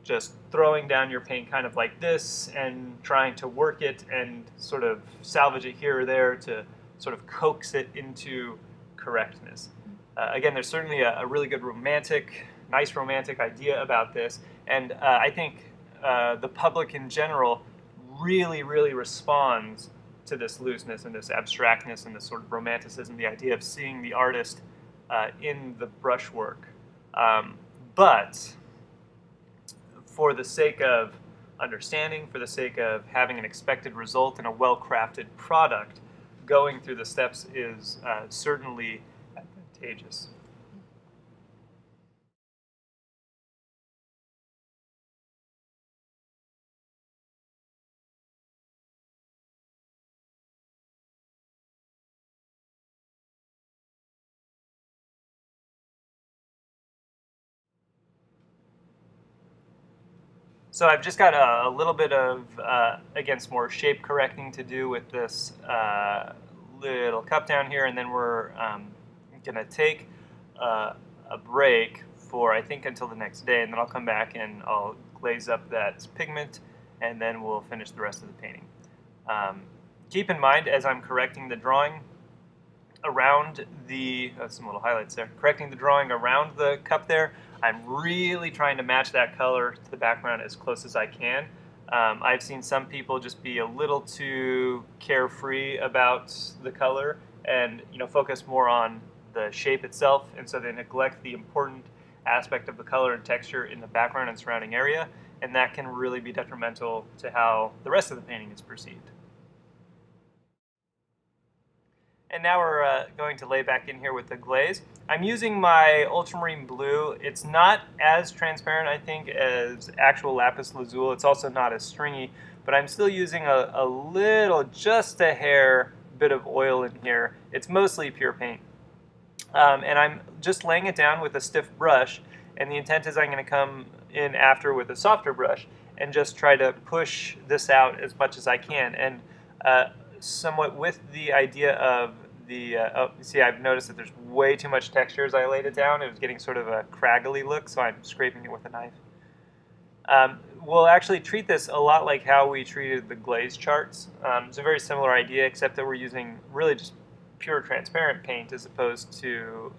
just throwing down your paint kind of like this and trying to work it and sort of salvage it here or there to sort of coax it into correctness. Again, there's certainly a really good nice romantic idea about this, and I think the public in general really, really responds to this looseness and this abstractness and this sort of romanticism, the idea of seeing the artist in the brushwork. But for the sake of understanding, for the sake of having an expected result and a well-crafted product, going through the steps is certainly advantageous. So I've just got a little bit of, again, some more shape correcting to do with this little cup down here, and then we're going to take a break for, I think, until the next day, and then I'll come back and I'll glaze up that pigment, and then we'll finish the rest of the painting. Keep in mind, as I'm correcting the drawing around the, some little highlights there, correcting the drawing around the cup there, I'm really trying to match that color to the background as close as I can. I've seen some people just be a little too carefree about the color and focus more on the shape itself, and so they neglect the important aspect of the color and texture in the background and surrounding area, and that can really be detrimental to how the rest of the painting is perceived. And now we're going to lay back in here with the glaze. I'm using my ultramarine blue. It's not as transparent, I think, as actual lapis lazuli. It's also not as stringy, but I'm still using a little, just a hair, bit of oil in here. It's mostly pure paint. And I'm just laying it down with a stiff brush, and the intent is I'm going to come in after with a softer brush and just try to push this out as much as I can. And somewhat with the idea of the, see, I've noticed that there's way too much texture as I laid it down. It was getting sort of a craggly look, so I'm scraping it with a knife. We'll actually treat this a lot like how we treated the glaze charts. It's a very similar idea, except that we're using really just pure transparent paint as opposed to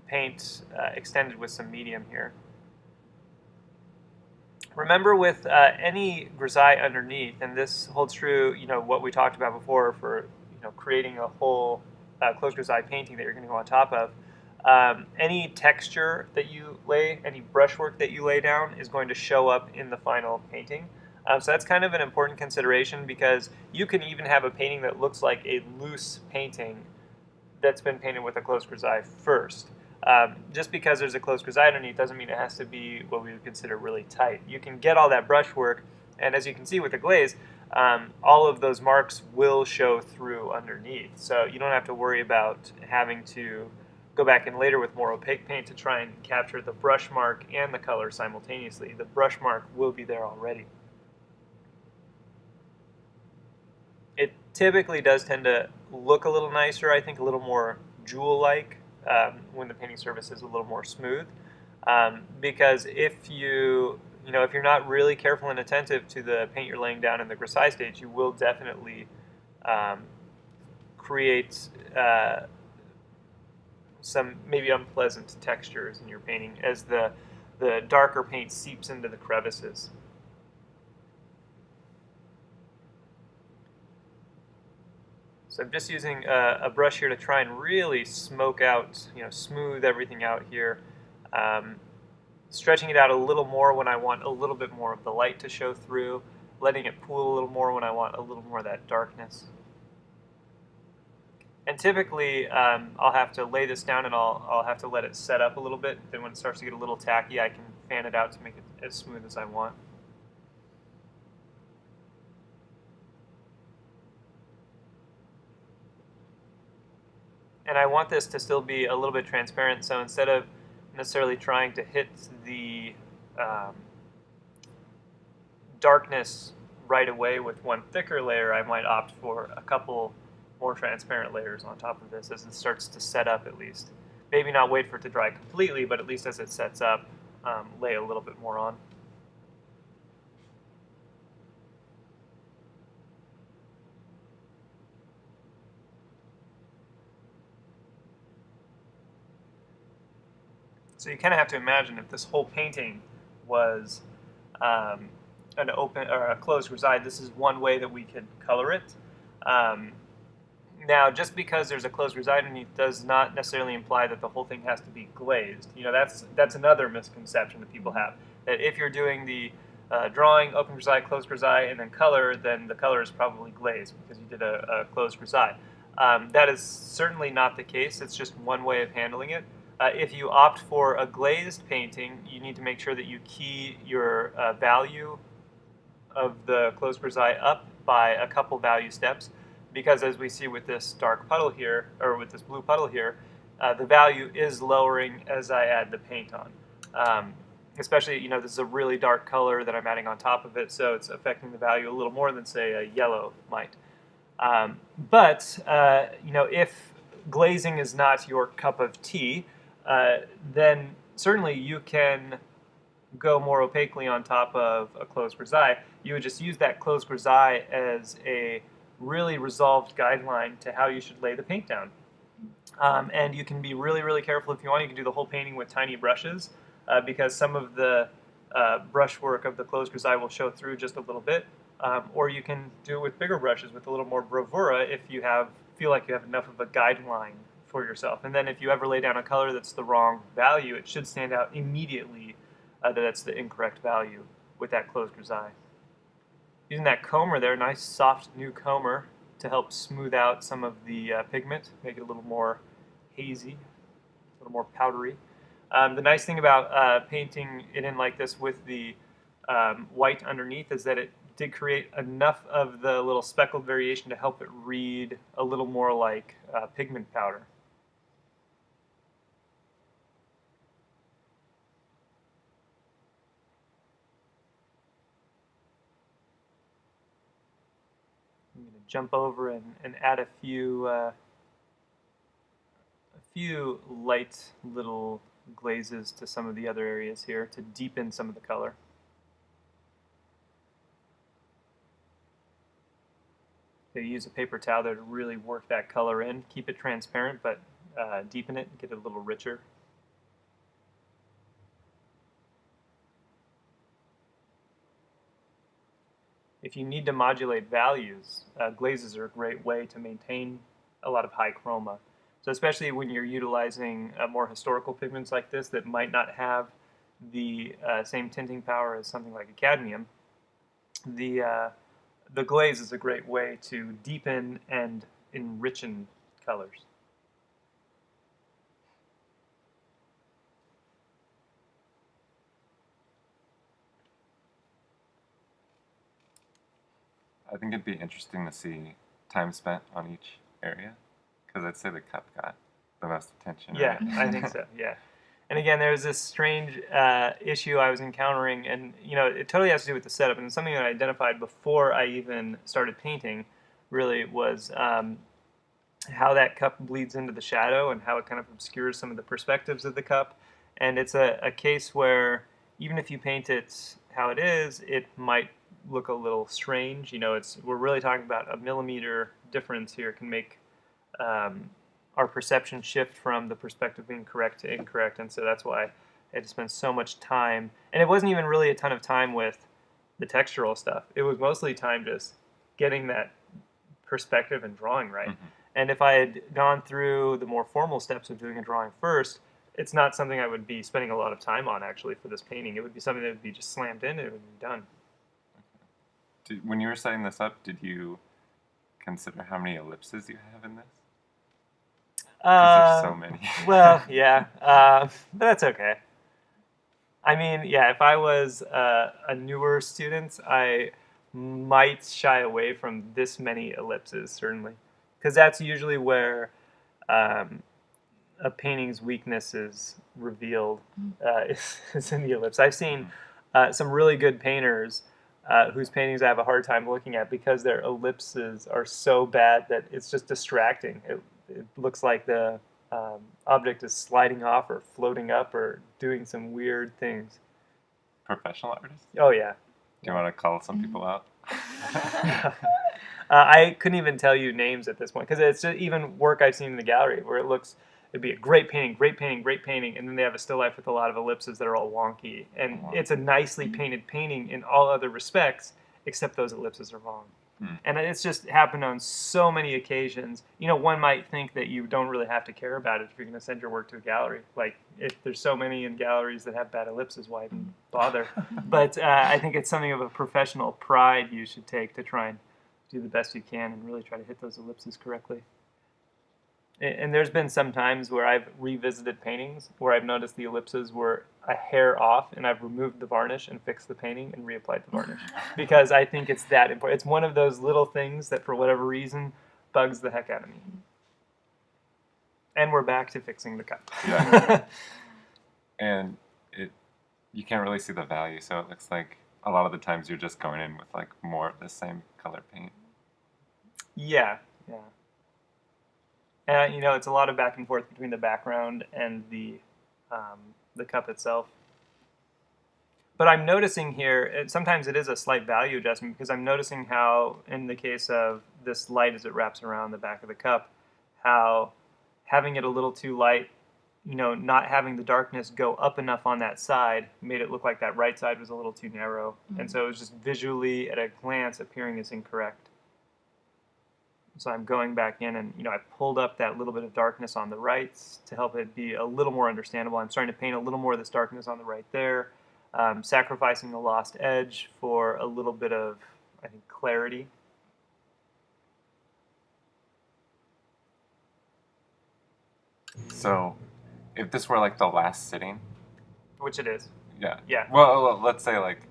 paint extended with some medium here. Remember, with any grisaille underneath, and this holds true, what we talked about before for creating a whole closed grisaille painting that you're going to go on top of. Any texture that you lay, any brushwork that you lay down is going to show up in the final painting. So that's kind of an important consideration, because you can even have a painting that looks like a loose painting that's been painted with a closed grisaille first. Just because there's a closed grisaille underneath doesn't mean it has to be what we would consider really tight. You can get all that brushwork, and as you can see with the glaze, all of those marks will show through underneath. So you don't have to worry about having to go back in later with more opaque paint to try and capture the brush mark and the color simultaneously. The brush mark will be there already. It typically does tend to look a little nicer, I think a little more jewel-like, when the painting surface is a little more smooth. Because if if you're not really careful and attentive to the paint you're laying down in the grisaille stage, you will definitely um, create some maybe unpleasant textures in your painting as the darker paint seeps into the crevices. So I'm just using a brush here to try and really smoke out, smooth everything out here. Stretching it out a little more when I want a little bit more of the light to show through, letting it pool a little more when I want a little more of that darkness. And typically, I'll have to lay this down and I'll have to let it set up a little bit. Then when it starts to get a little tacky, I can fan it out to make it as smooth as I want. And I want this to still be a little bit transparent, so instead of necessarily trying to hit the darkness right away with one thicker layer, I might opt for a couple more transparent layers on top of this as it starts to set up at least. Maybe not wait for it to dry completely, but at least as it sets up, lay a little bit more on. So you kind of have to imagine if this whole painting was an open or a closed grisaille, this is one way that we could color it. Now, just because there's a closed grisaille underneath does not necessarily imply that the whole thing has to be glazed. That's another misconception that people have. That if you're doing the drawing, open grisaille, closed grisaille, and then color, then the color is probably glazed because you did a closed grisaille. That is certainly not the case. It's just one way of handling it. If you opt for a glazed painting, you need to make sure that you key your value of the closed grisaille up by a couple value steps, because as we see with this dark puddle here, or with this blue puddle here, the value is lowering as I add the paint on. Especially, this is a really dark color that I'm adding on top of it, so it's affecting the value a little more than, say, a yellow might. But if glazing is not your cup of tea, then certainly you can go more opaquely on top of a closed grisaille. You would just use that closed grisaille as a really resolved guideline to how you should lay the paint down. And you can be really, really careful if you want. You can do the whole painting with tiny brushes because some of the brushwork of the closed grisaille will show through just a little bit. Or you can do it with bigger brushes with a little more bravura if you feel like you have enough of a guideline for yourself. And then if you ever lay down a color that's the wrong value, it should stand out immediately that that's the incorrect value with that closed grisaille. Using that comber there, nice soft new comber to help smooth out some of the pigment, make it a little more hazy, a little more powdery. The nice thing about painting it in like this with the white underneath is that it did create enough of the little speckled variation to help it read a little more like pigment powder. I'm going to jump over and add a few light little glazes to some of the other areas here to deepen some of the color. So you use a paper towel there to really work that color in. Keep it transparent, but deepen it and get it a little richer. If you need to modulate values, glazes are a great way to maintain a lot of high chroma. So especially when you're utilizing more historical pigments like this that might not have the same tinting power as something like a cadmium, the glaze is a great way to deepen and enrichen colors. I think it'd be interesting to see time spent on each area, because I'd say the cup got the most attention. Yeah, Right? I think so, yeah. And again, there was this strange issue I was encountering, and it totally has to do with the setup, and it's something that I identified before I even started painting, really, was how that cup bleeds into the shadow and how it kind of obscures some of the perspectives of the cup. And it's a case where even if you paint it how it is, it might look a little strange. We're really talking about a millimeter difference here can make our perception shift from the perspective being correct to incorrect, and so that's why I had to spend so much time. And it wasn't even really a ton of time with the textural stuff. It was mostly time just getting that perspective and drawing right. Mm-hmm. And if I had gone through the more formal steps of doing a drawing first, it's not something I would be spending a lot of time on actually for this painting. It would be something that would be just slammed in and it would be done. When you were setting this up, did you consider how many ellipses you have in this? Because there's so many. Well, yeah, but that's okay. I mean, yeah, if I was a newer student, I might shy away from this many ellipses, certainly. Because that's usually where a painting's weakness is revealed, is in the ellipse. I've seen some really good painters whose paintings I have a hard time looking at because their ellipses are so bad that it's just distracting. It looks like the object is sliding off or floating up or doing some weird things. Professional artists? Oh, yeah. Do you want to call some people out? I couldn't even tell you names at this point because it's just even work I've seen in the gallery where it'd be a great painting, and then they have a still life with a lot of ellipses that are all wonky. And it's a nicely painted painting in all other respects, except those ellipses are wrong. And it's just happened on so many occasions. One might think that you don't really have to care about it if you're going to send your work to a gallery. Like, if there's so many in galleries that have bad ellipses, why even bother? But I think it's something of a professional pride you should take to try and do the best you can and really try to hit those ellipses correctly. And there's been some times where I've revisited paintings where I've noticed the ellipses were a hair off, and I've removed the varnish and fixed the painting and reapplied the varnish because I think it's that important. It's one of those little things that, for whatever reason, bugs the heck out of me. And we're back to fixing the cup. Yeah. And you can't really see the value, so it looks like a lot of the times you're just going in with like more of the same color paint. Yeah. And it's a lot of back and forth between the background and the cup itself. But I'm noticing here, sometimes it is a slight value adjustment because I'm noticing how, in the case of this light as it wraps around the back of the cup, how having it a little too light, not having the darkness go up enough on that side made it look like that right side was a little too narrow. Mm-hmm. And so it was just visually, at a glance, appearing as incorrect. So I'm going back in and, I pulled up that little bit of darkness on the right to help it be a little more understandable. I'm starting to paint a little more of this darkness on the right there, sacrificing the lost edge for a little bit of, I think, clarity. So, if this were like the last sitting, which it is. Yeah. Well, let's say like,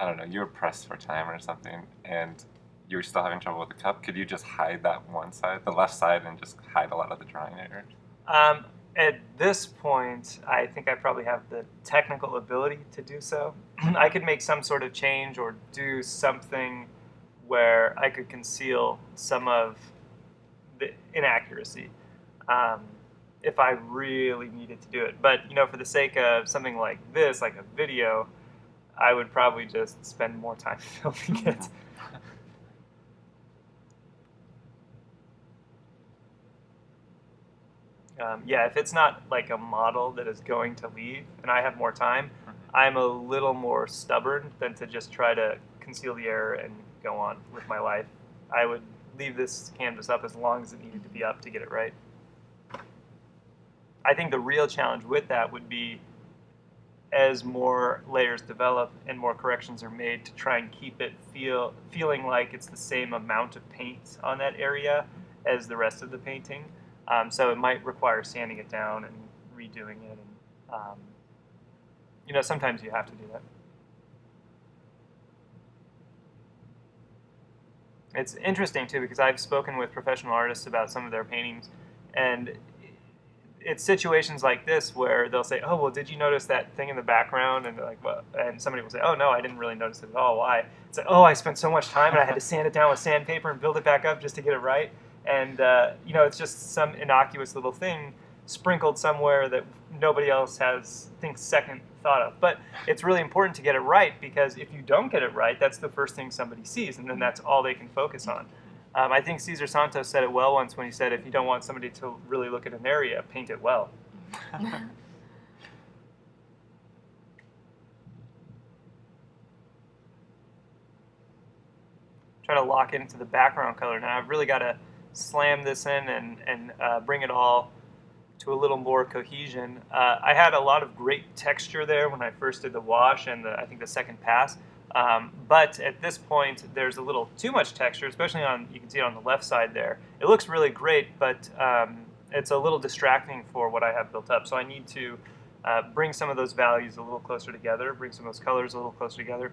I don't know, you were pressed for time or something, and you were still having trouble with the cup. Could you just hide that one side, the left side, and just hide a lot of the drawing errors? At this point, I think I probably have the technical ability to do so. I could make some sort of change or do something where I could conceal some of the inaccuracy if I really needed to do it. But, for the sake of something like this, like a video, I would probably just spend more time filming it. If it's not like a model that is going to leave and I have more time, I'm a little more stubborn than to just try to conceal the error and go on with my life. I would leave this canvas up as long as it needed to be up to get it right. I think the real challenge with that would be, as more layers develop and more corrections are made, to try and keep it feeling like it's the same amount of paint on that area as the rest of the painting. So it might require sanding it down and redoing it. And, sometimes you have to do that. It's interesting, too, because I've spoken with professional artists about some of their paintings, and it's situations like this where they'll say, oh, well, did you notice that thing in the background? And they're like, well, and somebody will say, oh, no, I didn't really notice it at all. Why? It's like, oh, I spent so much time and I had to sand it down with sandpaper and build it back up just to get it right. And, it's just some innocuous little thing, sprinkled somewhere that nobody else thinks second thought of. But it's really important to get it right, because if you don't get it right, that's the first thing somebody sees, and then that's all they can focus on. I think Cesar Santos said it well once when he said, if you don't want somebody to really look at an area, paint it well. Try to lock it into the background color. Now I've really got to slam this in and bring it all to a little more cohesion. I had a lot of great texture there when I first did the wash and I think the second pass. But at this point, there's a little too much texture, especially you can see it on the left side there. It looks really great, but it's a little distracting for what I have built up. So I need to bring some of those values a little closer together, bring some of those colors a little closer together,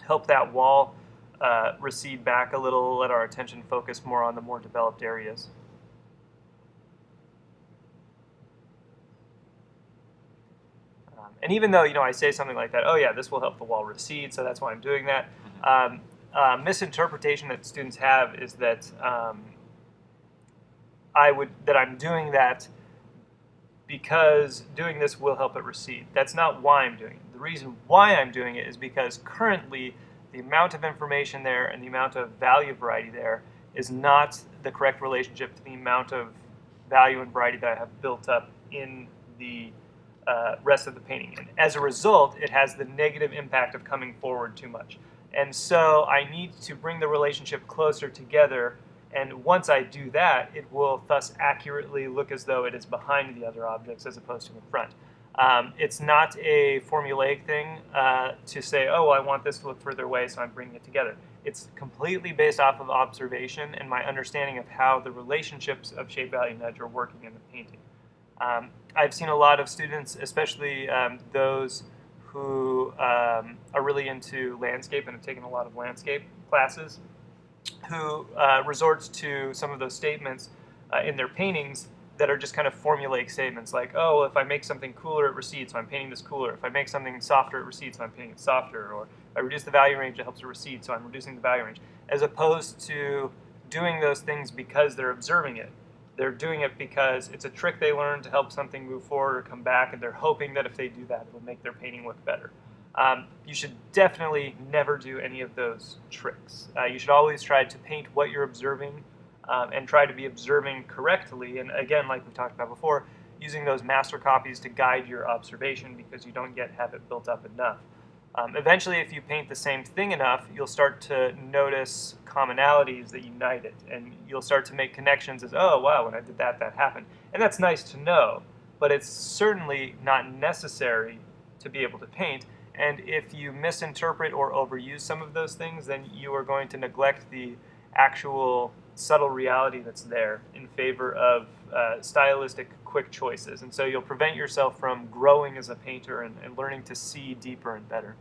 help that wall recede back a little, let our attention focus more on the more developed areas. And even though, I say something like that, oh yeah, this will help the wall recede, so that's why I'm doing that. Misinterpretation that students have is that I'm doing that because doing this will help it recede. That's not why I'm doing it. The reason why I'm doing it is because currently the amount of information there and the amount of value variety there is not the correct relationship to the amount of value and variety that I have built up in the rest of the painting. And as a result, it has the negative impact of coming forward too much. And so I need to bring the relationship closer together, and once I do that, it will thus accurately look as though it is behind the other objects as opposed to in front. It's not a formulaic thing to say, oh, I want this to look further away, so I'm bringing it together. It's completely based off of observation and my understanding of how the relationships of shape, value, nudge are working in the painting. I've seen a lot of students, especially those who are really into landscape and have taken a lot of landscape classes, who resorts to some of those statements in their paintings that are just kind of formulaic statements like, oh, if I make something cooler, it recedes, so I'm painting this cooler. If I make something softer, it recedes, so I'm painting it softer. Or if I reduce the value range, it helps it recede, so I'm reducing the value range. As opposed to doing those things because they're observing it. They're doing it because it's a trick they learned to help something move forward or come back, and they're hoping that if they do that, it'll make their painting look better. You should definitely never do any of those tricks. You should always try to paint what you're observing and try to be observing correctly. And again, like we talked about before, using those master copies to guide your observation because you don't yet have it built up enough. Eventually, if you paint the same thing enough, you'll start to notice commonalities that unite it. And you'll start to make connections as, oh, wow, when I did that, that happened. And that's nice to know, but it's certainly not necessary to be able to paint. And if you misinterpret or overuse some of those things, then you are going to neglect the actual subtle reality that's there in favor of stylistic quick choices. And so you'll prevent yourself from growing as a painter and learning to see deeper and better.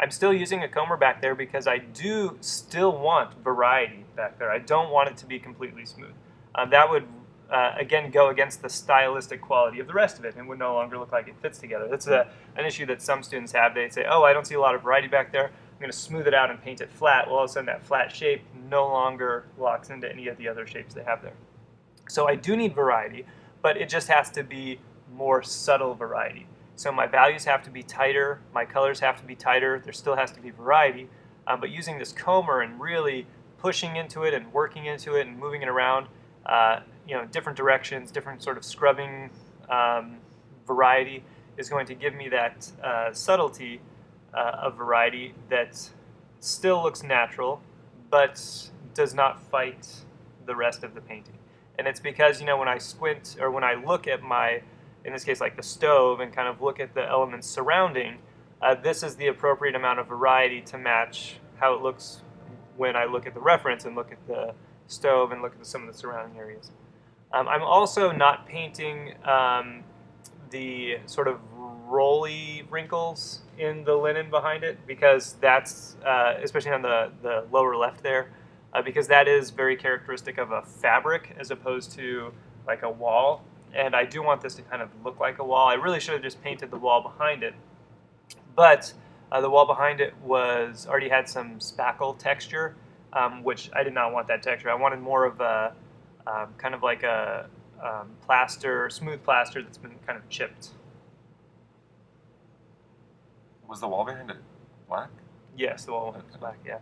I'm still using a comber back there because I do still want variety back there. I don't want it to be completely smooth. That would again go against the stylistic quality of the rest of it and would no longer look like it fits together. That's an issue that some students have. They say, oh, I don't see a lot of variety back there. I'm going to smooth it out and paint it flat. Well, all of a sudden that flat shape no longer locks into any of the other shapes they have there. So I do need variety, but it just has to be more subtle variety. So my values have to be tighter, my colors have to be tighter, there still has to be variety, but using this comber and really pushing into it and working into it and moving it around, different directions, different sort of scrubbing variety is going to give me that subtlety of variety that still looks natural, but does not fight the rest of the painting. And it's because, when I squint, or when I look at my, in this case like the stove, and kind of look at the elements surrounding, this is the appropriate amount of variety to match how it looks when I look at the reference and look at the stove and look at some of the surrounding areas. I'm also not painting the sort of rolly wrinkles in the linen behind it, because that's, especially on the lower left there, because that is very characteristic of a fabric as opposed to like a wall. And I do want this to kind of look like a wall. I really should have just painted the wall behind it, but the wall behind it already had some spackle texture, which I did not want that texture. I wanted more of a kind of like a plaster, smooth plaster that's been kind of chipped. Was the wall behind it black? Yes, the wall was Okay. black, yeah.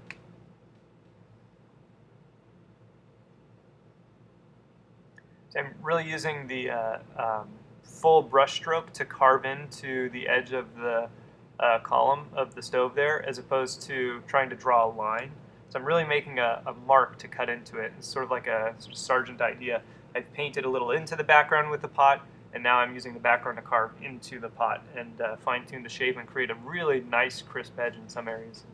So I'm really using the full brush stroke to carve into the edge of the column of the stove there, as opposed to trying to draw a line. So I'm really making a mark to cut into it. It's sort of like a sort of sergeant idea. I've painted a little into the background with the pot, and now I'm using the background to carve into the pot and fine-tune the shape and create a really nice crisp edge in some areas.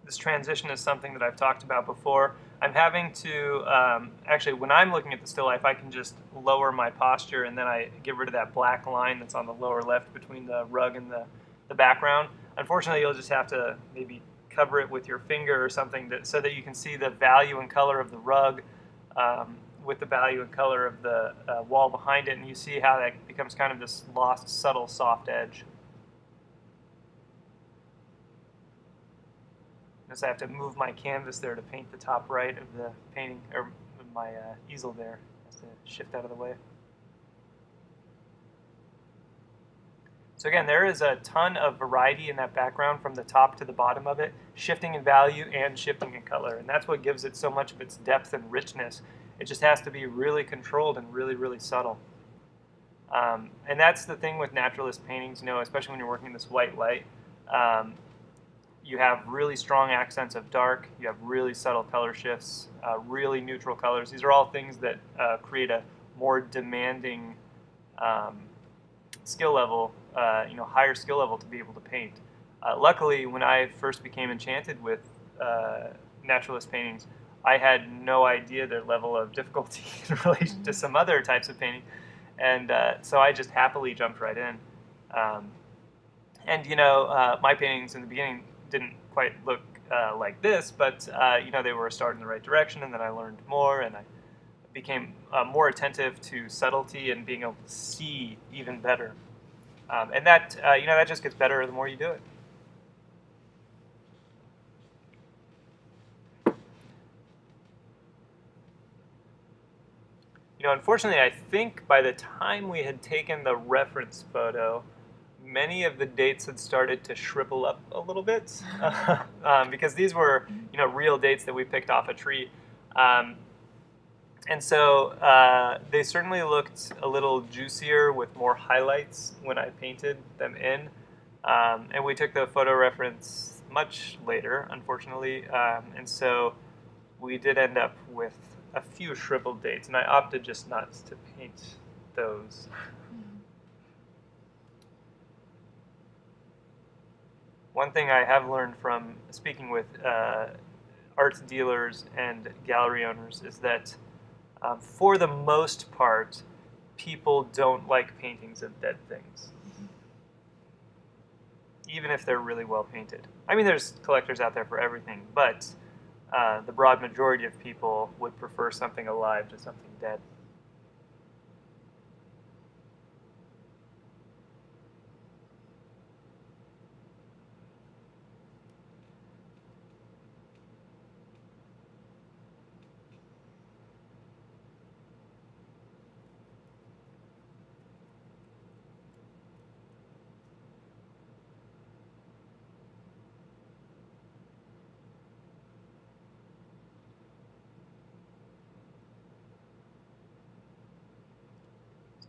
This transition is something that I've talked about before. I'm having to, actually, when I'm looking at the still life, I can just lower my posture and then I get rid of that black line that's on the lower left between the rug and the background. Unfortunately, you'll just have to maybe cover it with your finger or something so that you can see the value and color of the rug with the value and color of the wall behind it, and you see how that becomes kind of this lost, subtle, soft edge. I have to move my canvas there to paint the top right of the painting, or my easel there. I have to shift out of the way. So again, there is a ton of variety in that background from the top to the bottom of it, shifting in value and shifting in color. And that's what gives it so much of its depth and richness. It just has to be really controlled and really, really subtle. And that's the thing with naturalist paintings, especially when you're working in this white light. You have really strong accents of dark, you have really subtle color shifts, really neutral colors. These are all things that create a more demanding skill level, higher skill level to be able to paint. Luckily, when I first became enchanted with naturalist paintings, I had no idea their level of difficulty in relation to some other types of painting, and so I just happily jumped right in. My paintings in the beginning didn't quite look like this, but they were a start in the right direction, and then I learned more, and I became more attentive to subtlety and being able to see even better. And that that just gets better the more you do it. Unfortunately, I think by the time we had taken the reference photo, many of the dates had started to shrivel up a little bit because these were, real dates that we picked off a tree. And so they certainly looked a little juicier with more highlights when I painted them in. And we took the photo reference much later, unfortunately. And so we did end up with a few shriveled dates, and I opted just not to paint those. One thing I have learned from speaking with art dealers and gallery owners is that for the most part, people don't like paintings of dead things, even if they're really well painted. I mean, there's collectors out there for everything, but the broad majority of people would prefer something alive to something dead.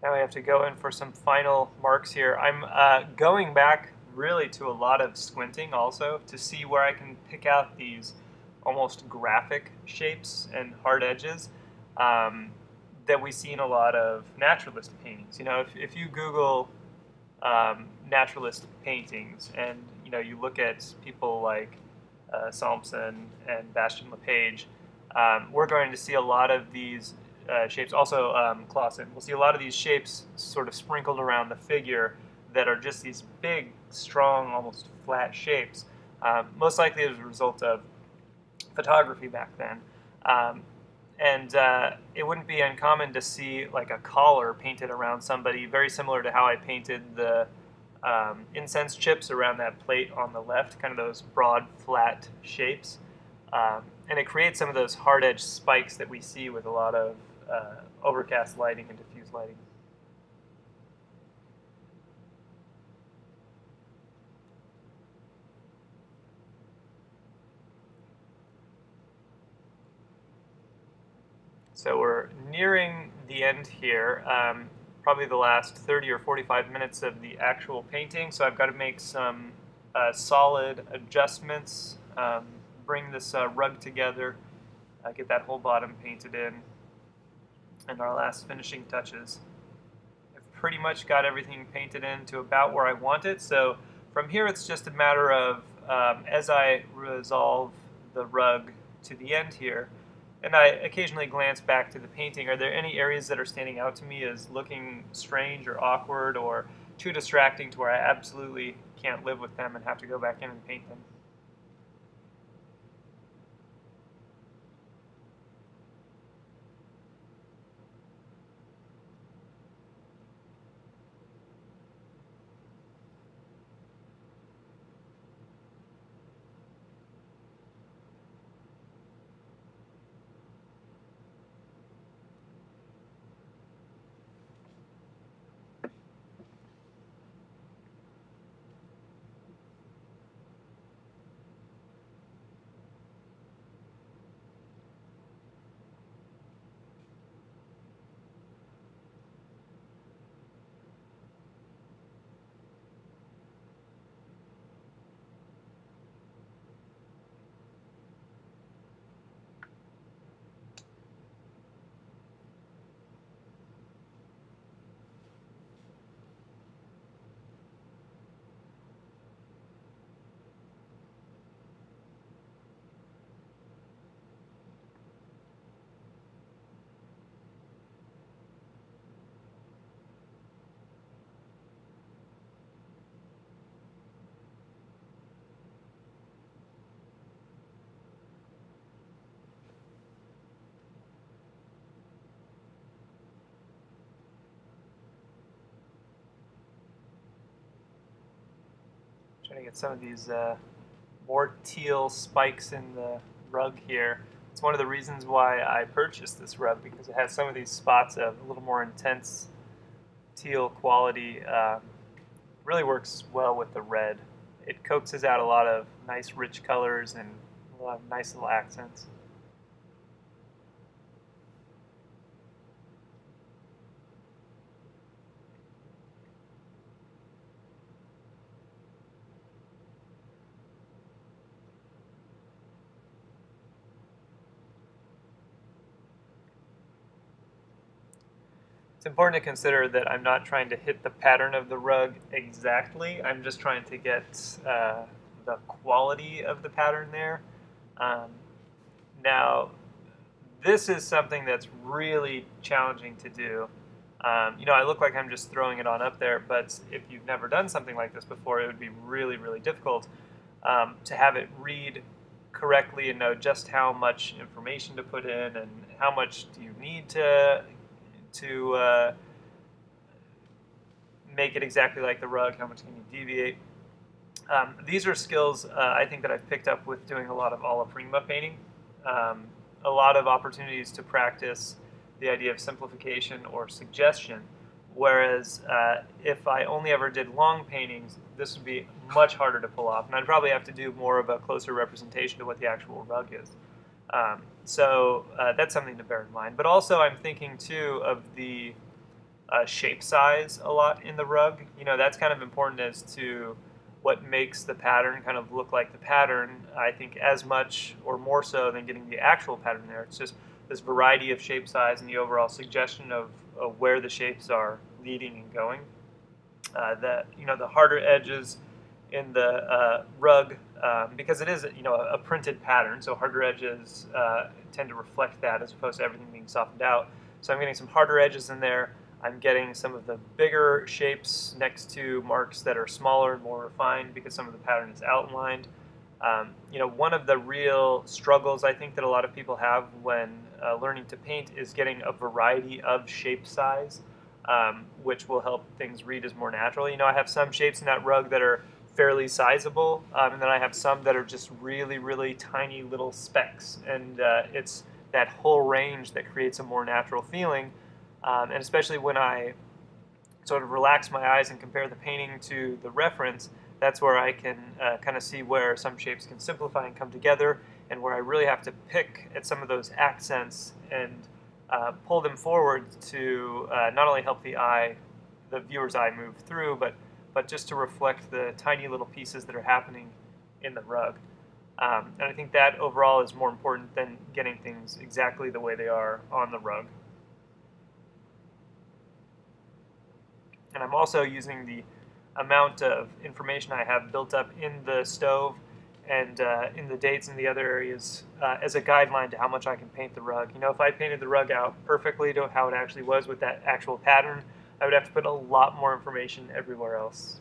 Now we have to go in for some final marks here. I'm going back really to a lot of squinting also to see where I can pick out these almost graphic shapes and hard edges that we see in a lot of naturalist paintings. If you Google naturalist paintings and you look at people like Salmson and Bastien Lepage, we're going to see a lot of these shapes. Also, Clausen, we'll see a lot of these shapes sort of sprinkled around the figure that are just these big, strong, almost flat shapes, most likely as a result of photography back then. And it wouldn't be uncommon to see like a collar painted around somebody, very similar to how I painted the incense chips around that plate on the left, kind of those broad, flat shapes. And it creates some of those hard-edged spikes that we see with a lot of overcast lighting and diffuse lighting. So we're nearing the end here, probably the last 30 or 45 minutes of the actual painting, so I've got to make some solid adjustments, bring this rug together, get that whole bottom painted in, and our last finishing touches. I've pretty much got everything painted in to about where I want it, so from here it's just a matter of, as I resolve the rug to the end here, and I occasionally glance back to the painting, are there any areas that are standing out to me as looking strange or awkward or too distracting to where I absolutely can't live with them and have to go back in and paint them? Trying to get some of these more teal spikes in the rug here. It's one of the reasons why I purchased this rug, because it has some of these spots of a little more intense teal quality. Really works well with the red. It coaxes out a lot of nice rich colors and a lot of nice little accents. It's important to consider that I'm not trying to hit the pattern of the rug exactly. I'm just trying to get the quality of the pattern there. Um, Now, this is something that's really challenging to do. I look like I'm just throwing it on up there, but if you've never done something like this before, it would be really, really difficult to have it read correctly and know just how much information to put in and how much do you need to make it exactly like the rug, how much can you deviate. These are skills I think that I've picked up with doing a lot of alla prima painting. A lot of opportunities to practice the idea of simplification or suggestion, whereas if I only ever did long paintings, this would be much harder to pull off, and I'd probably have to do more of a closer representation to what the actual rug is. So that's something to bear in mind. But also I'm thinking too of the shape size a lot in the rug. That's kind of important as to what makes the pattern kind of look like the pattern, I think, as much or more so than getting the actual pattern there. It's just this variety of shape size and the overall suggestion of where the shapes are leading and going. The harder edges in the rug, because it is, a printed pattern, so harder edges tend to reflect that as opposed to everything being softened out. So I'm getting some harder edges in there. I'm getting some of the bigger shapes next to marks that are smaller and more refined because some of the pattern is outlined. One of the real struggles I think that a lot of people have when learning to paint is getting a variety of shape size, which will help things read as more natural. I have some shapes in that rug that are fairly sizable, and then I have some that are just really, really tiny little specks, and it's that whole range that creates a more natural feeling, and especially when I sort of relax my eyes and compare the painting to the reference, that's where I can kind of see where some shapes can simplify and come together, and where I really have to pick at some of those accents and pull them forward to not only help the viewer's eye move through, but just to reflect the tiny little pieces that are happening in the rug. And I think that overall is more important than getting things exactly the way they are on the rug. And I'm also using the amount of information I have built up in the stove and in the dates and the other areas as a guideline to how much I can paint the rug. If I painted the rug out perfectly to how it actually was with that actual pattern, I would have to put a lot more information everywhere else.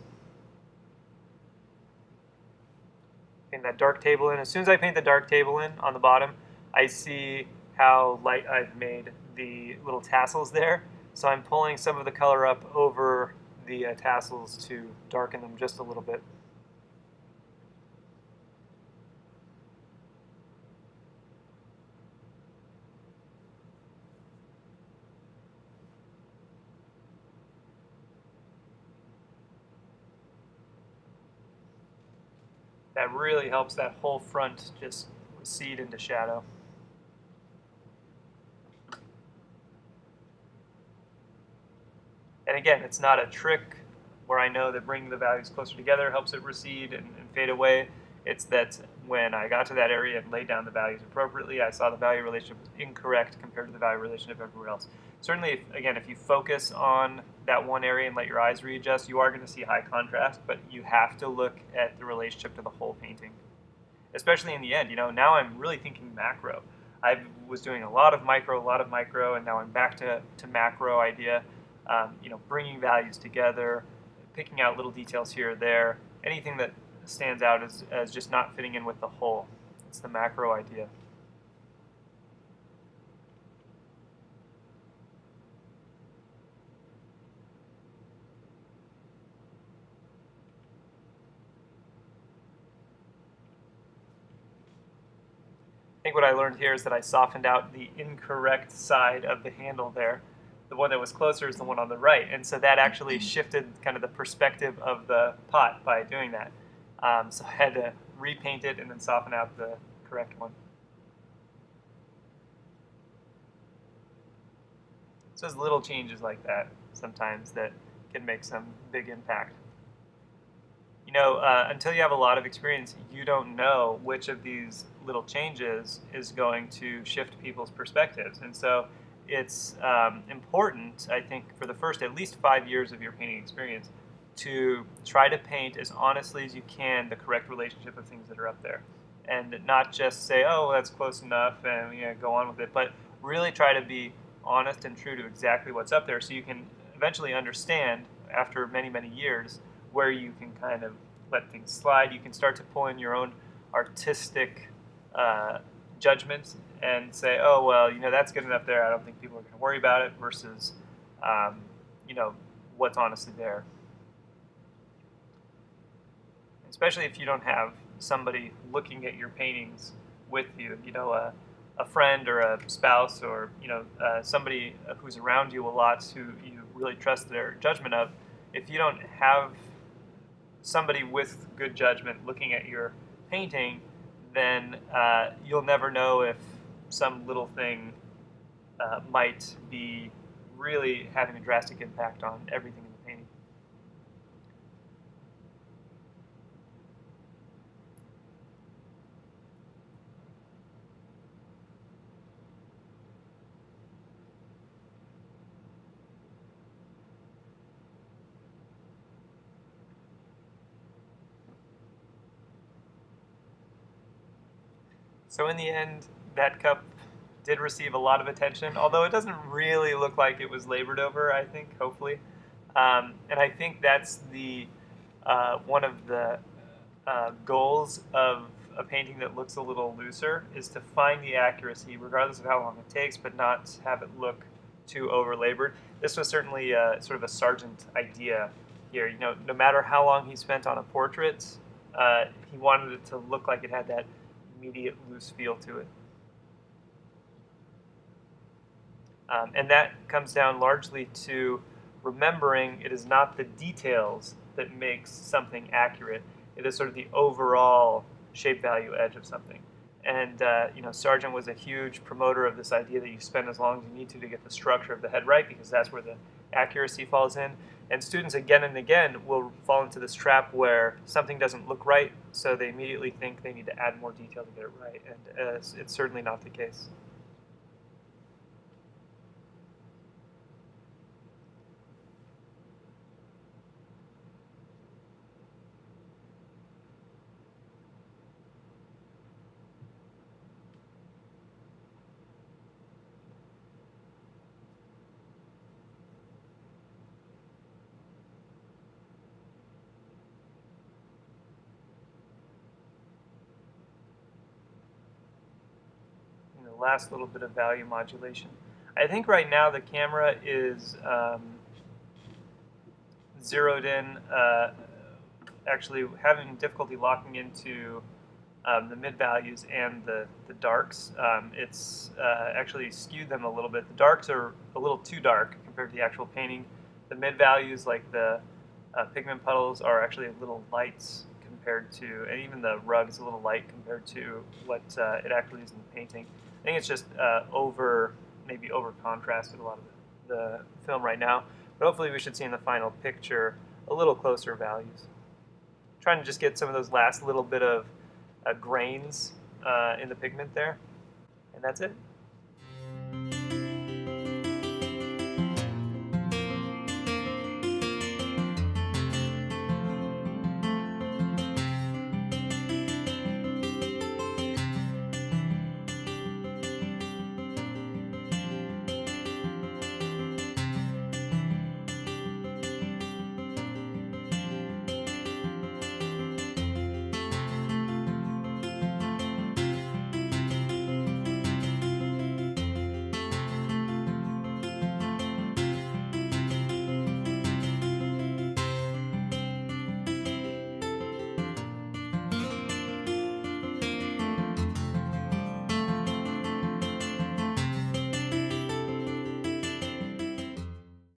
Paint that dark table in. As soon as I paint the dark table in on the bottom, I see how light I've made the little tassels there. So I'm pulling some of the color up over the tassels to darken them just a little bit. That really helps that whole front just recede into shadow. And again, it's not a trick where I know that bringing the values closer together helps it recede and fade away. It's that when I got to that area and laid down the values appropriately, I saw the value relationship was incorrect compared to the value relationship everywhere else. Certainly, if you focus on that one area and let your eyes readjust, you are going to see high contrast, but you have to look at the relationship to the whole painting. Especially in the end, now I'm really thinking macro. I was doing a lot of micro, and now I'm back to macro idea. Bringing values together, picking out little details here or there, anything that stands out as just not fitting in with the whole. It's the macro idea. I think what I learned here is that I softened out the incorrect side of the handle there. The one that was closer is the one on the right, and so that actually shifted kind of the perspective of the pot by doing that. So I had to repaint it and then soften out the correct one. So there's little changes like that sometimes that can make some big impact. Until you have a lot of experience, you don't know which of these little changes is going to shift people's perspectives. And so it's important, I think, for the first at least 5 years of your painting experience to try to paint as honestly as you can the correct relationship of things that are up there. And not just say, oh, well, that's close enough, and go on with it, but really try to be honest and true to exactly what's up there so you can eventually understand, after many, many years, where you can kind of let things slide. You can start to pull in your own artistic judgments and say, oh, well, that's good enough there. I don't think people are going to worry about it versus, what's honestly there. Especially if you don't have somebody looking at your paintings with you, a friend or a spouse or, somebody who's around you a lot who you really trust their judgment of. If you don't have somebody with good judgment looking at your painting, then you'll never know if some little thing might be really having a drastic impact on everything in the painting. So in the end, that cup did receive a lot of attention, although it doesn't really look like it was labored over, I think, hopefully. And I think that's the one of the goals of a painting that looks a little looser is to find the accuracy, regardless of how long it takes, but not have it look too over-labored. This was certainly sort of a Sargent idea here. You know, no matter how long he spent on a portrait, he wanted it to look like it had that immediate loose feel to it. And that comes down largely to remembering it is not the details that makes something accurate. It is sort of the overall shape value edge of something. And you know, Sargent was a huge promoter of this idea that you spend as long as you need to get the structure of the head right, because that's where the accuracy falls in. And students again and again will fall into this trap where something doesn't look right, so they immediately think they need to add more detail to get it right. And it's certainly not the case. The last little bit of value modulation. I think right now the camera is zeroed in, actually having difficulty locking into the mid values and the darks. It's actually skewed them a little bit. The darks are a little too dark compared to the actual painting. The mid values, like the pigment puddles, are actually a little light compared to, and even the rug is a little light compared to what it actually is in the painting. I think it's just maybe over contrasted a lot of the film right now. But hopefully we should see in the final picture a little closer values. Trying to just get some of those last little bit of grains in the pigment there. And that's it.